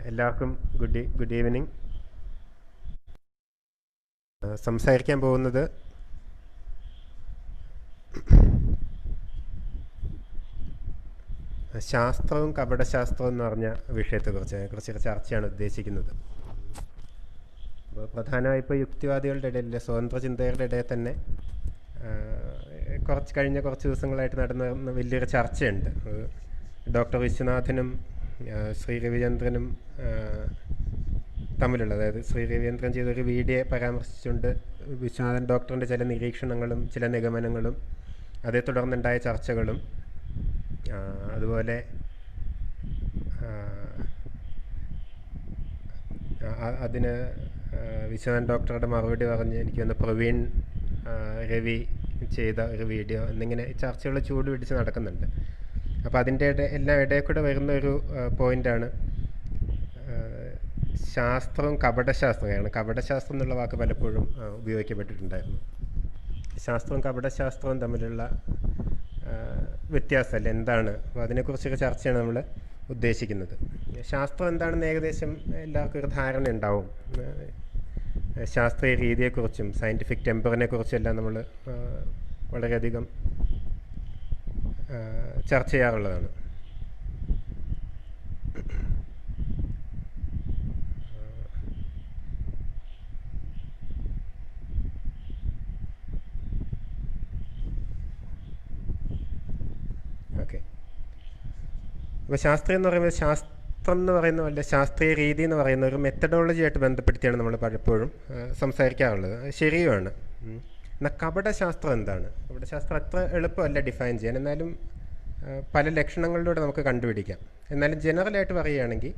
എല്ലാവർക്കും good evening. സംസാരിക്കാൻ പോകുന്നത് ശാസ്ത്രവും കപടശാസ്ത്രവും എന്ന് പറഞ്ഞ വിഷയത്തെക്കുറിച്ച് ചർച്ചയാണ് ഉദ്ദേശിക്കുന്നത്. അപ്പോൾ പ്രധാനമായി ഇപ്പോൾ യുക്തിവാദികളുടെ ഇടയിൽ, സ്വതന്ത്ര ചിന്തകരുടെ ഇടയിൽ തന്നെ കഴിഞ്ഞ കുറച്ച് ദിവസങ്ങളായിട്ട് നടന്ന വലിയൊരു ചർച്ചയുണ്ട്. ഡോക്ടർ വിശ്വനാഥനും ശ്രീ രവിചന്ദ്രനും തമ്മിലുള്ള, അതായത് ശ്രീ രവിചന്ദ്രൻ ചെയ്തൊരു വീഡിയോ പരാമർശിച്ചുകൊണ്ട് വിശ്വനാഥൻ ഡോക്ടറിൻ്റെ ചില നിരീക്ഷണങ്ങളും ചില നിഗമനങ്ങളും അതേ തുടർന്നുണ്ടായ ചർച്ചകളും, അതുപോലെ അതിന് വിശ്വനാഥൻ ഡോക്ടറുടെ മറുപടി പറഞ്ഞ് എനിക്ക് വന്ന് പ്രവീൺ രവി ചെയ്ത ഒരു വീഡിയോ എന്നിങ്ങനെ ചർച്ചകൾ ചൂട് പിടിച്ച് നടക്കുന്നുണ്ട്. അപ്പോൾ അതിൻ്റെ എല്ലാം ഇടയിൽ കൂടെ വരുന്ന ഒരു പോയിൻ്റാണ് ശാസ്ത്രവും കപടശാസ്ത്രമാണ്. കപടശാസ്ത്രം എന്നുള്ള വാക്ക് പലപ്പോഴും ഉപയോഗിക്കപ്പെട്ടിട്ടുണ്ടായിരുന്നു. ശാസ്ത്രവും കപടശാസ്ത്രവും തമ്മിലുള്ള വ്യത്യാസമല്ല എന്താണ്, അപ്പോൾ അതിനെക്കുറിച്ചൊരു ചർച്ചയാണ് നമ്മൾ ഉദ്ദേശിക്കുന്നത്. ശാസ്ത്രം എന്താണെന്ന് ഏകദേശം എല്ലാവർക്കും ഒരു ധാരണ ഉണ്ടാവും. ശാസ്ത്രീയ രീതിയെക്കുറിച്ചും സയൻറ്റിഫിക് ടെമ്പറിനെ കുറിച്ചും എല്ലാം നമ്മൾ വളരെയധികം ചർച്ച ചെയ്യാറുള്ളതാണ്. ഓക്കെ, അപ്പോൾ ശാസ്ത്രീയം എന്ന് പറയുമ്പോൾ ശാസ്ത്രം എന്ന് പറയുന്ന പോലെ ശാസ്ത്രീയ രീതി എന്ന് പറയുന്ന ഒരു മെത്തഡോളജിയായിട്ട് ബന്ധപ്പെടുത്തിയാണ് നമ്മൾ പലപ്പോഴും സംസാരിക്കാറുള്ളത്. അത് ശരിയുമാണ്. എന്നാൽ കപടശാസ്ത്രം എന്താണ്? കപടശാസ്ത്രം അത്ര എളുപ്പമല്ല ഡിഫൈൻ ചെയ്യാൻ, എന്നാലും പല ലക്ഷണങ്ങളിലൂടെ നമുക്ക് കണ്ടുപിടിക്കാം. എന്നാലും ജനറലായിട്ട് പറയുകയാണെങ്കിൽ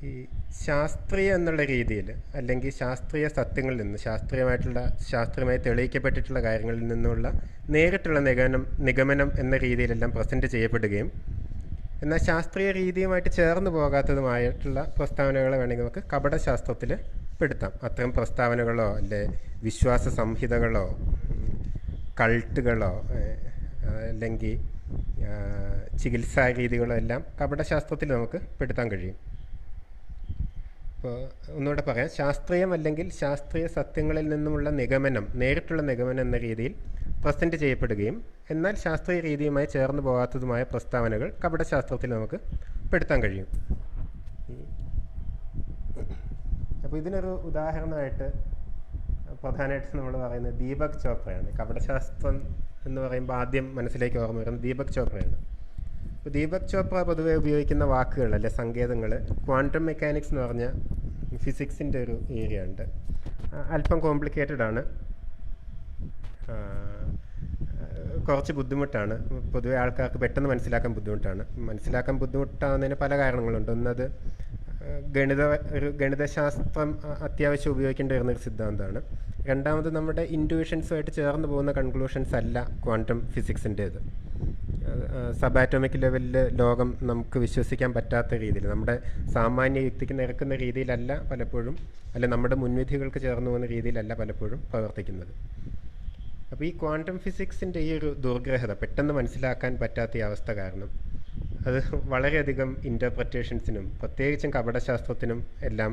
ഈ ശാസ്ത്രീയം എന്നുള്ള രീതിയിൽ, അല്ലെങ്കിൽ ശാസ്ത്രീയ സത്യങ്ങളിൽ നിന്ന്, ശാസ്ത്രീയമായി തെളിയിക്കപ്പെട്ടിട്ടുള്ള കാര്യങ്ങളിൽ നിന്നുള്ള നേരിട്ടുള്ള നിഗമനം എന്ന രീതിയിലെല്ലാം പ്രസൻറ്റ് ചെയ്യപ്പെടുകയും എന്നാൽ ശാസ്ത്രീയ രീതിയുമായിട്ട് ചേർന്ന് പോകാത്തതുമായിട്ടുള്ള പ്രസ്താവനകളെ വേണമെങ്കിൽ നമുക്ക് കപടശാസ്ത്രത്തിൽ പെടുത്താം. അത്തരം പ്രസ്താവനകളോ അല്ലെ വിശ്വാസ സംഹിതകളോ കൾട്ടുകളോ അല്ലെങ്കിൽ ചികിത്സാ രീതികളോ എല്ലാം കപടശാസ്ത്രത്തിൽ നമുക്ക് പെടുത്താൻ കഴിയും. അപ്പോൾ ഒന്നുകൂടെ പറയാം, ശാസ്ത്രീയം അല്ലെങ്കിൽ ശാസ്ത്രീയ സത്യങ്ങളിൽ നിന്നുമുള്ള നിഗമനം, നേരിട്ടുള്ള നിഗമനം എന്ന രീതിയിൽ പ്രസൻറ്റ് ചെയ്യപ്പെടുകയും എന്നാൽ ശാസ്ത്രീയ രീതിയുമായി ചേർന്ന് പോകാത്തതുമായ പ്രസ്താവനകൾ കപടശാസ്ത്രത്തിൽ നമുക്ക് പെടുത്താൻ കഴിയും. അപ്പോൾ ഇതിനൊരു ഉദാഹരണമായിട്ട് പ്രധാനമായിട്ട് നമ്മൾ പറയുന്നത് ദീപക് ചോപ്രയാണ്. കപടശാസ്ത്രം എന്ന് പറയുമ്പോൾ ആദ്യം മനസ്സിലേക്ക് ഓർമ്മ വരുന്നത് ദീപക് ചോപ്രയാണ്. അപ്പോൾ ദീപക് ചോപ്ര പൊതുവെ ഉപയോഗിക്കുന്ന വാക്കുകൾ അല്ലെ സങ്കേതങ്ങൾ ക്വാണ്ടം മെക്കാനിക്സ് എന്ന് പറഞ്ഞ ഫിസിക്സിൻ്റെ ഒരു ഏരിയ ഉണ്ട്. അല്പം കോംപ്ലിക്കേറ്റഡ് ആണ്, കുറച്ച് ബുദ്ധിമുട്ടാണ്. പൊതുവെ ആൾക്കാർക്ക് പെട്ടെന്ന് മനസ്സിലാക്കാൻ ബുദ്ധിമുട്ടാവുന്നതിന് പല കാരണങ്ങളുണ്ട്. ഒന്നത് ഗണിതശാസ്ത്രം അത്യാവശ്യം ഉപയോഗിക്കേണ്ടി വരുന്നൊരു സിദ്ധാന്തമാണ്. രണ്ടാമത് നമ്മുടെ ഇൻറ്റ്യൂഷൻസുമായിട്ട് ചേർന്ന് പോകുന്ന കൺക്ലൂഷൻസ് അല്ല ക്വാണ്ടം ഫിസിക്സിൻ്റേത്. സബാറ്റോമിക് ലെവലിൽ ലോകം നമുക്ക് വിശ്വസിക്കാൻ പറ്റാത്ത രീതിയിൽ, നമ്മുടെ സാമാന്യ യുക്തിക്ക് നിരക്കുന്ന രീതിയിലല്ല പലപ്പോഴും, അല്ല നമ്മുടെ മുൻവിധികൾക്ക് ചേർന്ന് പോകുന്ന രീതിയിലല്ല പലപ്പോഴും പ്രവർത്തിക്കുന്നത്. അപ്പോൾ ഈ ക്വാണ്ടം ഫിസിക്സിൻ്റെ ഈ ഒരു ദുർഗ്രഹത, പെട്ടെന്ന് മനസ്സിലാക്കാൻ പറ്റാത്ത ഈ അവസ്ഥ കാരണം അത് വളരെയധികം ഇൻ്റർപ്രറ്റേഷൻസിനും പ്രത്യേകിച്ചും കപടശാസ്ത്രത്തിനും എല്ലാം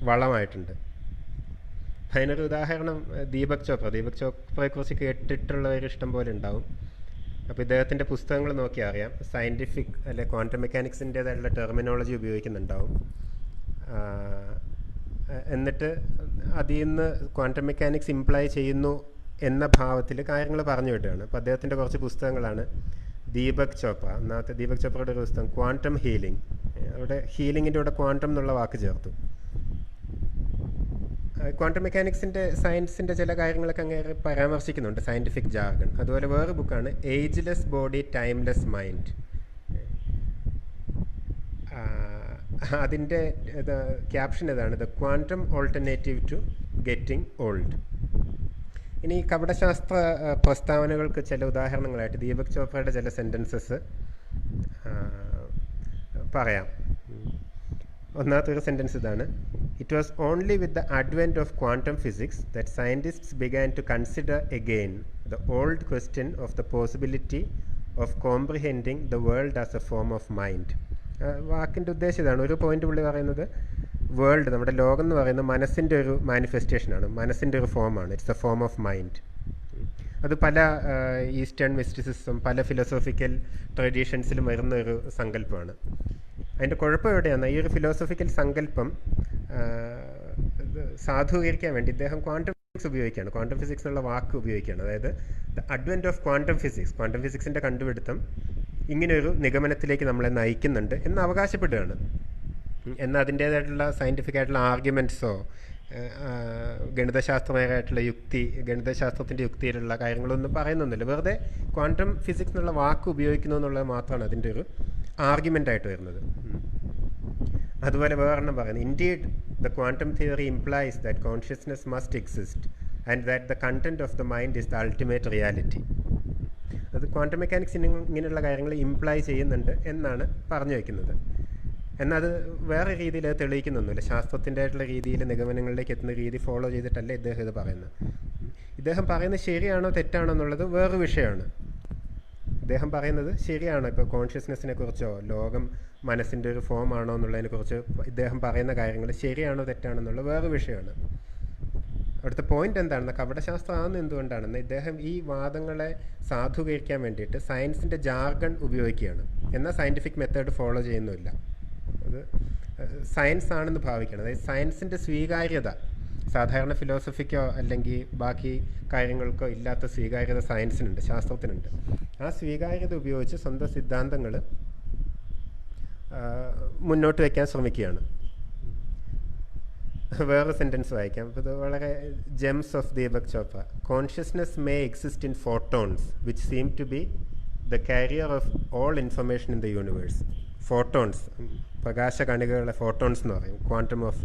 വളമായിട്ടുണ്ട്. അതിനൊരു ഉദാഹരണം ദീപക് ചോപ്രയെക്കുറിച്ച് കേട്ടിട്ടുള്ളവർ ഇഷ്ടം പോലെ ഉണ്ടാവും. അപ്പോൾ ഇദ്ദേഹത്തിൻ്റെ പുസ്തകങ്ങൾ നോക്കിയാൽ അറിയാം, സയൻറ്റിഫിക് അല്ലെ ക്വാണ്ടം മെക്കാനിക്സിൻ്റേതായിട്ടുള്ള ടെർമിനോളജി ഉപയോഗിക്കുന്നുണ്ടാവും. എന്നിട്ട് അതിൽ നിന്ന് ക്വാണ്ടം മെക്കാനിക്സ് ഇംപ്ലൈ ചെയ്യുന്നു എന്ന ഭാവത്തിൽ കാര്യങ്ങൾ പറഞ്ഞു വിടുകയാണ്. അപ്പോൾ അദ്ദേഹത്തിൻ്റെ കുറച്ച് പുസ്തകങ്ങളാണ് ദീപക് ചോപ്രയുടെ ഒരു പുസ്തകം ക്വാണ്ടം ഹീലിംഗ്. അവിടെ ഹീലിങ്ങിൻ്റെ കൂടെ ക്വാണ്ടം എന്നുള്ള വാക്ക് ചേർത്തു. ക്വാണ്ടം മെക്കാനിക്സിൻ്റെ സയൻസിൻ്റെ ചില കാര്യങ്ങളൊക്കെ അങ്ങനെ പരാമർശിക്കുന്നുണ്ട്, സയൻറ്റിഫിക് ജാർഗൺ. അതുപോലെ വേറെ ബുക്കാണ് ഏജ്ലെസ് ബോഡി ടൈംലെസ് മൈൻഡ്. അതിൻ്റെ ക്യാപ്ഷൻ ഇതാണ്, the quantum alternative to getting old. ഇനി കപടശാസ്ത്ര പ്രസ്താവനകൾക്ക് ചില ഉദാഹരണങ്ങളായിട്ട് ദീപക് ചോപ്രയുടെ ചില സെൻറ്റൻസസ് പറയാം. ഒന്നാമത്തെ ഒരു സെൻറ്റൻസ് ഇതാണ്, it was only with the advent of quantum physics that scientists began to consider again the old question of the possibility of comprehending the world as a form of mind വാക്കിൻ്റെ ഉദ്ദേശം ഇതാണ്. ഒരു point പുള്ളി പറയുന്നത്, world, നമ്മുടെ ലോകം എന്ന് പറയുന്നത് മനസ്സിൻ്റെ ഒരു മാനിഫെസ്റ്റേഷനാണ്, മനസ്സിൻ്റെ ഒരു ഫോമാണ്. It's a form of mind. അത് പല ഈസ്റ്റേൺ മിസ്റ്റിസിസം, പല ഫിലോസോഫിക്കൽ ട്രഡീഷൻസിലും വരുന്ന ഒരു സങ്കല്പമാണ്. അതിൻ്റെ കുഴപ്പം എവിടെയാണ്? ഈ ഒരു ഫിലോസഫിക്കൽ സങ്കല്പം സാധൂകരിക്കാൻ വേണ്ടി ഇദ്ദേഹം ക്വാണ്ടം ഫിസിക്സ് ഉപയോഗിക്കുകയാണ്, ക്വാണ്ടം ഫിസിക്സ് എന്നുള്ള വാക്ക് ഉപയോഗിക്കുകയാണ്. അതായത് the advent of quantum physics, quantum ഫിസിക്സിൻ്റെ കണ്ടുപിടുത്തം ഇങ്ങനെയൊരു നിഗമനത്തിലേക്ക് നമ്മളെ നയിക്കുന്നുണ്ട് എന്ന് അവകാശപ്പെടുകയാണ്. എന്നാൽ അതിൻ്റേതായിട്ടുള്ള സയൻറ്റിഫിക് ആയിട്ടുള്ള ആർഗ്യുമെൻറ്റ്സോ ഗണിതശാസ്ത്രപരമായിട്ടുള്ള ഗണിതശാസ്ത്രത്തിൻ്റെ യുക്തിയിലുള്ള കാര്യങ്ങളൊന്നും പറയുന്നൊന്നുമില്ല. വെറുതെ ക്വാണ്ടം ഫിസിക്സ് എന്നുള്ള വാക്ക് ഉപയോഗിക്കുന്നു എന്നുള്ളത് മാത്രമാണ് അതിൻ്റെ ഒരു ആർഗ്യുമെൻ്റായിട്ട് വരുന്നത്. അതുപോലെ വേറെണ്ണം പറയുന്നത്, indeed the quantum theory implies that consciousness must exist and that the content of the mind is the ultimate reality. അത് ക്വാണ്ടം മെക്കാനിക്സിന് ഇങ്ങനെയുള്ള കാര്യങ്ങൾ ഇംപ്ലൈ ചെയ്യുന്നുണ്ട് എന്നാണ് പറഞ്ഞു വയ്ക്കുന്നത്. എന്നാൽ അത് വേറെ രീതിയിൽ അത് തെളിയിക്കുന്നൊന്നുമില്ല. ശാസ്ത്രത്തിൻ്റെ ആയിട്ടുള്ള രീതിയിൽ നിഗമനങ്ങളിലേക്ക് എത്തുന്ന രീതി ഫോളോ ചെയ്തിട്ടല്ല ഇദ്ദേഹം ഇത് പറയുന്നത്. ഇദ്ദേഹം പറയുന്നത് ശരിയാണോ തെറ്റാണോ എന്നുള്ളത് വേറൊരു വിഷയമാണ്. ഇദ്ദേഹം പറയുന്നത് ശരിയാണോ, ഇപ്പോൾ കോൺഷ്യസ്നെസ്സിനെ കുറിച്ചോ ലോകം മനസ്സിൻ്റെ ഒരു ഫോം ആണോ എന്നുള്ളതിനെക്കുറിച്ച് ഇദ്ദേഹം പറയുന്ന കാര്യങ്ങൾ ശരിയാണോ തെറ്റാണോ എന്നുള്ളത് വേറൊരു വിഷയമാണ്. അവിടുത്തെ പോയിന്റ് എന്താണെന്ന്, കപടശാസ്ത്രമാണെന്ന് എന്തുകൊണ്ടാണെന്ന് ഇദ്ദേഹം ഈ വാദങ്ങളെ സാധൂകരിക്കാൻ വേണ്ടിയിട്ട് സയൻസിൻ്റെ ജാർഗൺ ഉപയോഗിക്കുകയാണ്. എന്നാൽ സയൻറ്റിഫിക് മെത്തേഡ് ഫോളോ ചെയ്യുന്നുമില്ല. അത് സയൻസ് ആണെന്ന് ഭാവിക്കണം. അതായത് സയൻസിൻ്റെ സ്വീകാര്യത സാധാരണ ഫിലോസഫിക്കോ അല്ലെങ്കിൽ ബാക്കി കാര്യങ്ങൾക്കോ ഇല്ലാത്ത സ്വീകാര്യത സയൻസിനുണ്ട്, ശാസ്ത്രത്തിനുണ്ട്. ആ സ്വീകാര്യത ഉപയോഗിച്ച് സ്വന്തം സിദ്ധാന്തങ്ങൾ മുന്നോട്ട് വയ്ക്കാൻ ശ്രമിക്കുകയാണ്. വേറെ സെൻറ്റൻസ് വായിക്കാം. അപ്പോൾ ഇത് വളരെ gems of Deepak Chopra. Consciousness may exist in photons which seem to be the carrier of all information in the universe. Photons, പ്രകാശകണികകളെ ഫോട്ടോൺസ് എന്ന് പറയും, quantum of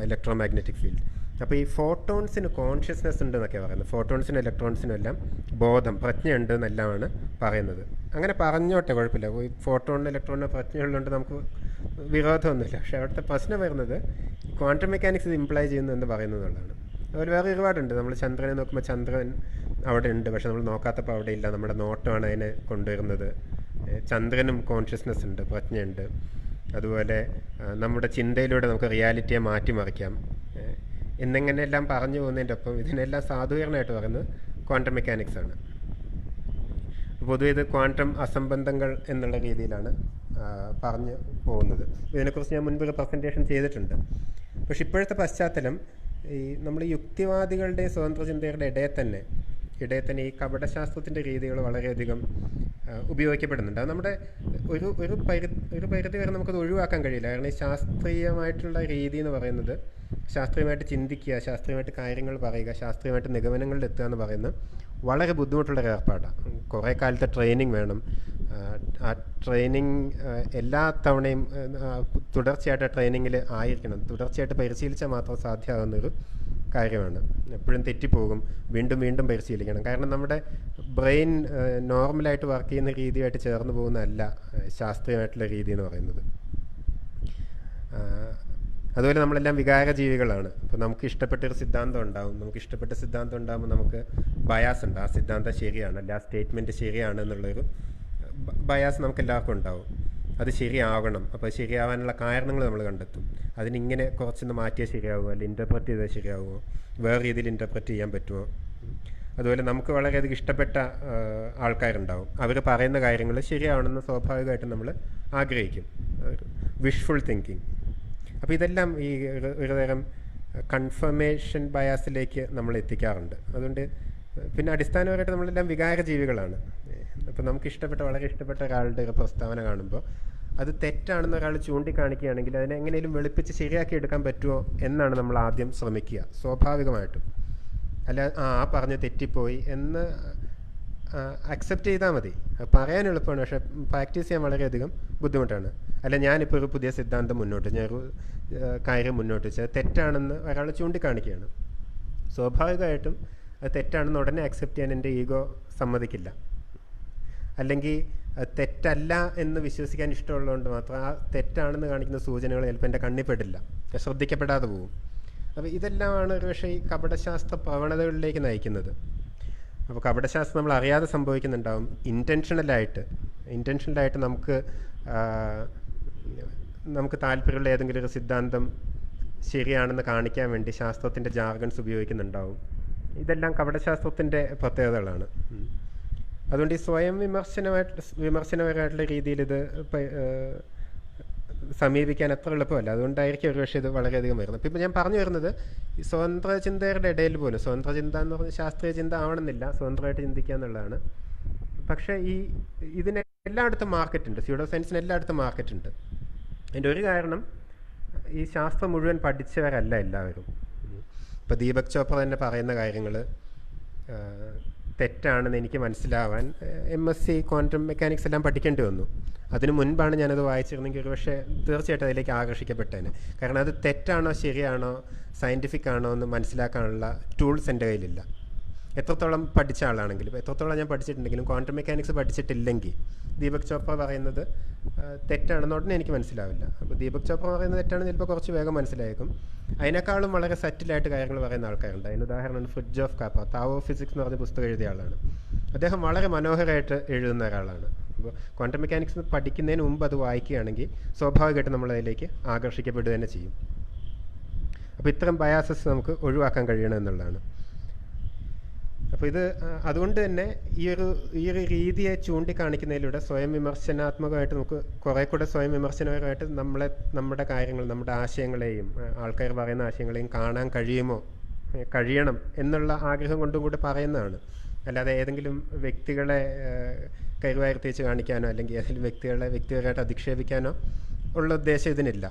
electromagnetic field. അപ്പോൾ ഈ ഫോട്ടോൺസിന് കോൺഷ്യസ്നെസ് ഉണ്ട് എന്നൊക്കെ പറയുന്നത്. ഫോട്ടോൺസിനും ഇലക്ട്രോൺസിനും എല്ലാം ബോധം, പ്രജ്ഞയുണ്ട് എന്നെല്ലാമാണ് പറയുന്നത്. അങ്ങനെ പറഞ്ഞോട്ടെ, കുഴപ്പമില്ല. ഈ ഫോട്ടോണിന് ഇലക്ട്രോണിന് പ്രജ്ഞയുള്ളതുകൊണ്ട് നമുക്ക് വിരോധമൊന്നുമില്ല. പക്ഷേ അവിടുത്തെ പ്രശ്നം വരുന്നത് ക്വാണ്ടം മെക്കാനിക്സ് ഇത് ഇംപ്ലൈ ചെയ്യുന്നു എന്ന് പറയുന്നതുള്ളതാണ്. അതുപോലെ വേറെ ഒരുപാടുണ്ട്. നമ്മൾ ചന്ദ്രനെ നോക്കുമ്പോൾ ചന്ദ്രൻ അവിടെ ഉണ്ട്, പക്ഷെ നമ്മൾ നോക്കാത്തപ്പോൾ അവിടെ ഇല്ല. നമ്മുടെ നോട്ടമാണ് അതിനെ കൊണ്ടുവരുന്നത്. ചന്ദ്രനും കോൺഷ്യസ്നെസ് ഉണ്ട്, പ്രജ്ഞയുണ്ട്. അതുപോലെ നമ്മുടെ ചിന്തയിലൂടെ നമുക്ക് റിയാലിറ്റിയെ മാറ്റിമറിക്കാം എന്നിങ്ങനെയെല്ലാം പറഞ്ഞു പോകുന്നതിൻ്റെ ഒപ്പം ഇതിനെല്ലാം സാധൂകരണമായിട്ട് പറയുന്നത് ക്വാണ്ടം മെക്കാനിക്സാണ്. പൊതുവെ ഇത് ക്വാണ്ടം അസംബന്ധങ്ങൾ എന്നുള്ള രീതിയിലാണ് പറഞ്ഞു പോകുന്നത്. ഇതിനെക്കുറിച്ച് ഞാൻ മുൻപ് ഒരു പ്രസൻറ്റേഷൻ ചെയ്തിട്ടുണ്ട്. പക്ഷെ ഇപ്പോഴത്തെ പശ്ചാത്തലം ഈ നമ്മൾ യുക്തിവാദികളുടെ സ്വതന്ത്ര ചിന്തയുടെ ഇടയിൽ തന്നെ ഈ കപടശാസ്ത്രത്തിൻ്റെ രീതികൾ വളരെയധികം ഉപയോഗിക്കപ്പെടുന്നുണ്ട്. അത് നമ്മുടെ ഒരു പരിധി വരെ നമുക്കത് ഒഴിവാക്കാൻ കഴിയില്ല. കാരണം ഈ ശാസ്ത്രീയമായിട്ടുള്ള രീതി എന്ന് പറയുന്നത് ശാസ്ത്രീയമായിട്ട് ചിന്തിക്കുക, ശാസ്ത്രീയമായിട്ട് കാര്യങ്ങൾ പറയുക, ശാസ്ത്രീയമായിട്ട് നിഗമനങ്ങളിൽ എത്തുക എന്ന് പറയുന്നത് വളരെ ബുദ്ധിമുട്ടുള്ളൊരു ഏർപ്പാടാണ്. കുറേ കാലത്തെ ട്രെയിനിങ് വേണം. ആ ട്രെയിനിങ് എല്ലാ തവണയും തുടർച്ചയായിട്ട് ട്രെയിനിങ്ങിൽ ആയിരിക്കണം. തുടർച്ചയായിട്ട് പരിശീലിച്ചാൽ മാത്രം സാധ്യമാകുന്നൊരു കാര്യമാണ്. എപ്പോഴും തെറ്റിപ്പോകും, വീണ്ടും പരിശീലിക്കണം. കാരണം നമ്മുടെ ബ്രെയിൻ നോർമലായിട്ട് വർക്ക് ചെയ്യുന്ന രീതിയായിട്ട് ചേർന്ന് പോകുന്നതല്ല ശാസ്ത്രീയമായിട്ടുള്ള രീതി എന്ന് പറയുന്നത്. അതുപോലെ നമ്മളെല്ലാം വികാരജീവികളാണ്. അപ്പോൾ നമുക്ക് ഇഷ്ടപ്പെട്ടൊരു സിദ്ധാന്തം ഉണ്ടാവും. നമുക്ക് ഇഷ്ടപ്പെട്ട സിദ്ധാന്തം ഉണ്ടാകുമ്പോൾ നമുക്ക് ബയാസ് ഉണ്ട്. ആ സിദ്ധാന്തം ശരിയാണ്, അല്ല ആ സ്റ്റേറ്റ്മെൻറ്റ് ശരിയാണ് എന്നുള്ളൊരു ബയാസ് നമുക്ക് എല്ലാവർക്കും ഉണ്ടാവും. അത് ശരിയാവണം. അപ്പോൾ ശരിയാവാനുള്ള കാരണങ്ങൾ നമ്മൾ കണ്ടെത്തും. അതിനിങ്ങനെ കുറച്ചൊന്ന് മാറ്റിയാൽ ശരിയാവുമോ, അല്ലെങ്കിൽ ഇൻ്റർപ്രറ്റ് ചെയ്താൽ ശരിയാവുമോ, വേറെ രീതിയിൽ ഇൻ്റർപ്രറ്റ് ചെയ്യാൻ പറ്റുമോ. അതുപോലെ നമുക്ക് വളരെയധികം ഇഷ്ടപ്പെട്ട ആൾക്കാരുണ്ടാവും. അവർ പറയുന്ന കാര്യങ്ങൾ ശരിയാവണമെന്ന് സ്വാഭാവികമായിട്ടും നമ്മൾ ആഗ്രഹിക്കും. Wishful thinking. അപ്പോൾ ഇതെല്ലാം ഈ ഒരുതരം കൺഫർമേഷൻ ബയാസിലേക്ക് നമ്മൾ എത്തിക്കാറുണ്ട്. അതുകൊണ്ട് പിന്നെ അടിസ്ഥാനപരമായിട്ട് നമ്മളെല്ലാം വികാരജീവികളാണ്. അപ്പോൾ നമുക്ക് വളരെ ഇഷ്ടപ്പെട്ട ഒരാളുടെ ഒരു പ്രസ്താവന കാണുമ്പോൾ അത് തെറ്റാണെന്ന് ഒരാൾ ചൂണ്ടിക്കാണിക്കുകയാണെങ്കിൽ അതിനെ എങ്ങനെയും വെളുപ്പിച്ച് ശരിയാക്കി എടുക്കാൻ പറ്റുമോ എന്നാണ് നമ്മൾ ആദ്യം ശ്രമിക്കുക, സ്വാഭാവികമായിട്ടും. അല്ല പറഞ്ഞ് തെറ്റിപ്പോയി എന്ന് അക്സെപ്റ്റ് ചെയ്താൽ മതി. പറയാൻ എളുപ്പമാണ്, പക്ഷേ പ്രാക്ടീസ് ചെയ്യാൻ വളരെയധികം ബുദ്ധിമുട്ടാണ്. അല്ല, ഞാനിപ്പോൾ ഒരു പുതിയ സിദ്ധാന്തം ഞാനൊരു കാര്യം മുന്നോട്ട് വെച്ചത് തെറ്റാണെന്ന് ഒരാൾ ചൂണ്ടിക്കാണിക്കുകയാണ്. സ്വാഭാവികമായിട്ടും അത് തെറ്റാണെന്ന് ഉടനെ അക്സെപ്റ്റ് ചെയ്യാൻ എൻ്റെ ഈഗോ സമ്മതിക്കില്ല. അല്ലെങ്കിൽ തെറ്റല്ല എന്ന് വിശ്വസിക്കാൻ ഇഷ്ടമുള്ളതുകൊണ്ട് മാത്രം ആ തെറ്റാണെന്ന് കാണിക്കുന്ന സൂചനകൾ ചിലപ്പോൾ എൻ്റെ കണ്ണിപ്പെടില്ല, ശ്രദ്ധിക്കപ്പെടാതെ പോകും. അപ്പോൾ ഇതെല്ലാമാണ് ഒരു പക്ഷേ ഈ കപടശാസ്ത്ര പ്രവണതകളിലേക്ക് നയിക്കുന്നത്. അപ്പോൾ കപടശാസ്ത്രം നമ്മൾ അറിയാതെ സംഭവിക്കുന്നുണ്ടാവും. ഇൻറ്റൻഷനലായിട്ട് നമുക്ക് നമുക്ക് താല്പര്യമുള്ള ഏതെങ്കിലും ഒരു സിദ്ധാന്തം ശരിയാണെന്ന് കാണിക്കാൻ വേണ്ടി ശാസ്ത്രത്തിൻ്റെ ജാർഗൺസ് ഉപയോഗിക്കുന്നുണ്ടാവും. ഇതെല്ലാം കപടശാസ്ത്രത്തിൻ്റെ പ്രത്യേകതകളാണ്. അതുകൊണ്ട് ഈ സ്വയം വിമർശനപരമായിട്ടുള്ള രീതിയിൽ ഇത് സമീപിക്കാൻ അത്ര എളുപ്പമല്ല. അതുകൊണ്ടായിരിക്കും ഒരു പക്ഷേ ഇത് വളരെയധികം വരുന്നത്. ഇപ്പം ഞാൻ പറഞ്ഞു വരുന്നത് ഈ സ്വതന്ത്ര ചിന്തകരുടെ ഇടയിൽ പോലും, സ്വതന്ത്ര ചിന്ത എന്ന് പറഞ്ഞാൽ ശാസ്ത്രീയ ചിന്ത ആവണമെന്നില്ല, സ്വതന്ത്രമായിട്ട് ചിന്തിക്കുക എന്നുള്ളതാണ്. പക്ഷേ ഇതിന് എല്ലായിടത്തും മാർക്കറ്റുണ്ട്, സ്യൂഡോ സയൻസിന് എല്ലായിടത്തും മാർക്കറ്റുണ്ട്. അതിൻ്റെ ഒരു കാരണം ഈ ശാസ്ത്രം മുഴുവൻ പഠിച്ചവരല്ല എല്ലാവരും. ഇപ്പോൾ ദീപക് ചോപ്ര തന്നെ പറയുന്ന കാര്യങ്ങൾ തെറ്റാണെന്ന് എനിക്ക് മനസ്സിലാവാൻ MSc ക്വാണ്ടം മെക്കാനിക്സ് എല്ലാം പഠിക്കേണ്ടി വന്നു. അതിനു മുൻപാണ് ഞാനത് വായിച്ചിരുന്നെങ്കിൽ ഒരു പക്ഷേ തീർച്ചയായിട്ടും അതിലേക്ക് ആകർഷിക്കപ്പെട്ടേനെ. കാരണം അത് തെറ്റാണോ ശരിയാണോ സയൻറ്റിഫിക് ആണോ എന്ന് മനസ്സിലാക്കാനുള്ള ടൂൾസ് എൻ്റെ കയ്യിലില്ല. എത്രത്തോളം പഠിച്ച ആളാണെങ്കിലും, എത്രത്തോളം ഞാൻ പഠിച്ചിട്ടുണ്ടെങ്കിലും ക്വാണ്ടം മെക്കാനിക്സ് പഠിച്ചിട്ടില്ലെങ്കിൽ ദീപക് ചോപ്ര പറയുന്നത് തെറ്റാണെന്ന് ഉടനെ എനിക്ക് മനസ്സിലാവില്ല. അപ്പോൾ ദീപക് ചോപ്ര പറയുന്നത് തെറ്റാണെന്ന് ചിലപ്പോൾ കുറച്ച് വേഗം മനസ്സിലായേക്കും. അതിനേക്കാളും വളരെ സറ്റിലായിട്ട് കാര്യങ്ങൾ പറയുന്ന ആൾക്കാരുണ്ട്. അതിന് ഉദാഹരണമാണ് Fritjof Capra, Tao physics എന്ന് പറഞ്ഞ പുസ്തകം എഴുതിയ ആളാണ്. അദ്ദേഹം വളരെ മനോഹരമായിട്ട് എഴുതുന്ന ഒരാളാണ്. അപ്പോൾ ക്വാണ്ടം മെക്കാനിക്സ് പഠിക്കുന്നതിന് മുമ്പ് അത് വായിക്കുകയാണെങ്കിൽ സ്വാഭാവികമായിട്ട് നമ്മളതിലേക്ക് ആകർഷിക്കപ്പെടുക തന്നെ ചെയ്യും. അപ്പോൾ ഇത്തരം ബയാസസ് നമുക്ക് ഒഴിവാക്കാൻ കഴിയണം എന്നുള്ളതാണ്. അപ്പോൾ അതുകൊണ്ട് തന്നെ ഈ ഒരു രീതിയെ ചൂണ്ടിക്കാണിക്കുന്നതിലൂടെ സ്വയം വിമർശനാത്മകമായിട്ട് നമുക്ക് കുറേ കൂടെ സ്വയം വിമർശനപരമായിട്ട് നമ്മുടെ കാര്യങ്ങൾ, നമ്മുടെ ആശയങ്ങളെയും ആൾക്കാർ പറയുന്ന ആശയങ്ങളെയും കാണാൻ കഴിയണം എന്നുള്ള ആഗ്രഹം കൊണ്ടും കൂടെ പറയുന്നതാണ്. അല്ലാതെ ഏതെങ്കിലും വ്യക്തികളെ കരുവായിരുത്തിച്ച് കാണിക്കാനോ അല്ലെങ്കിൽ ഏതെങ്കിലും വ്യക്തിപരമായിട്ട് അധിക്ഷേപിക്കാനോ ഉള്ള ഉദ്ദേശം ഇതിനില്ല.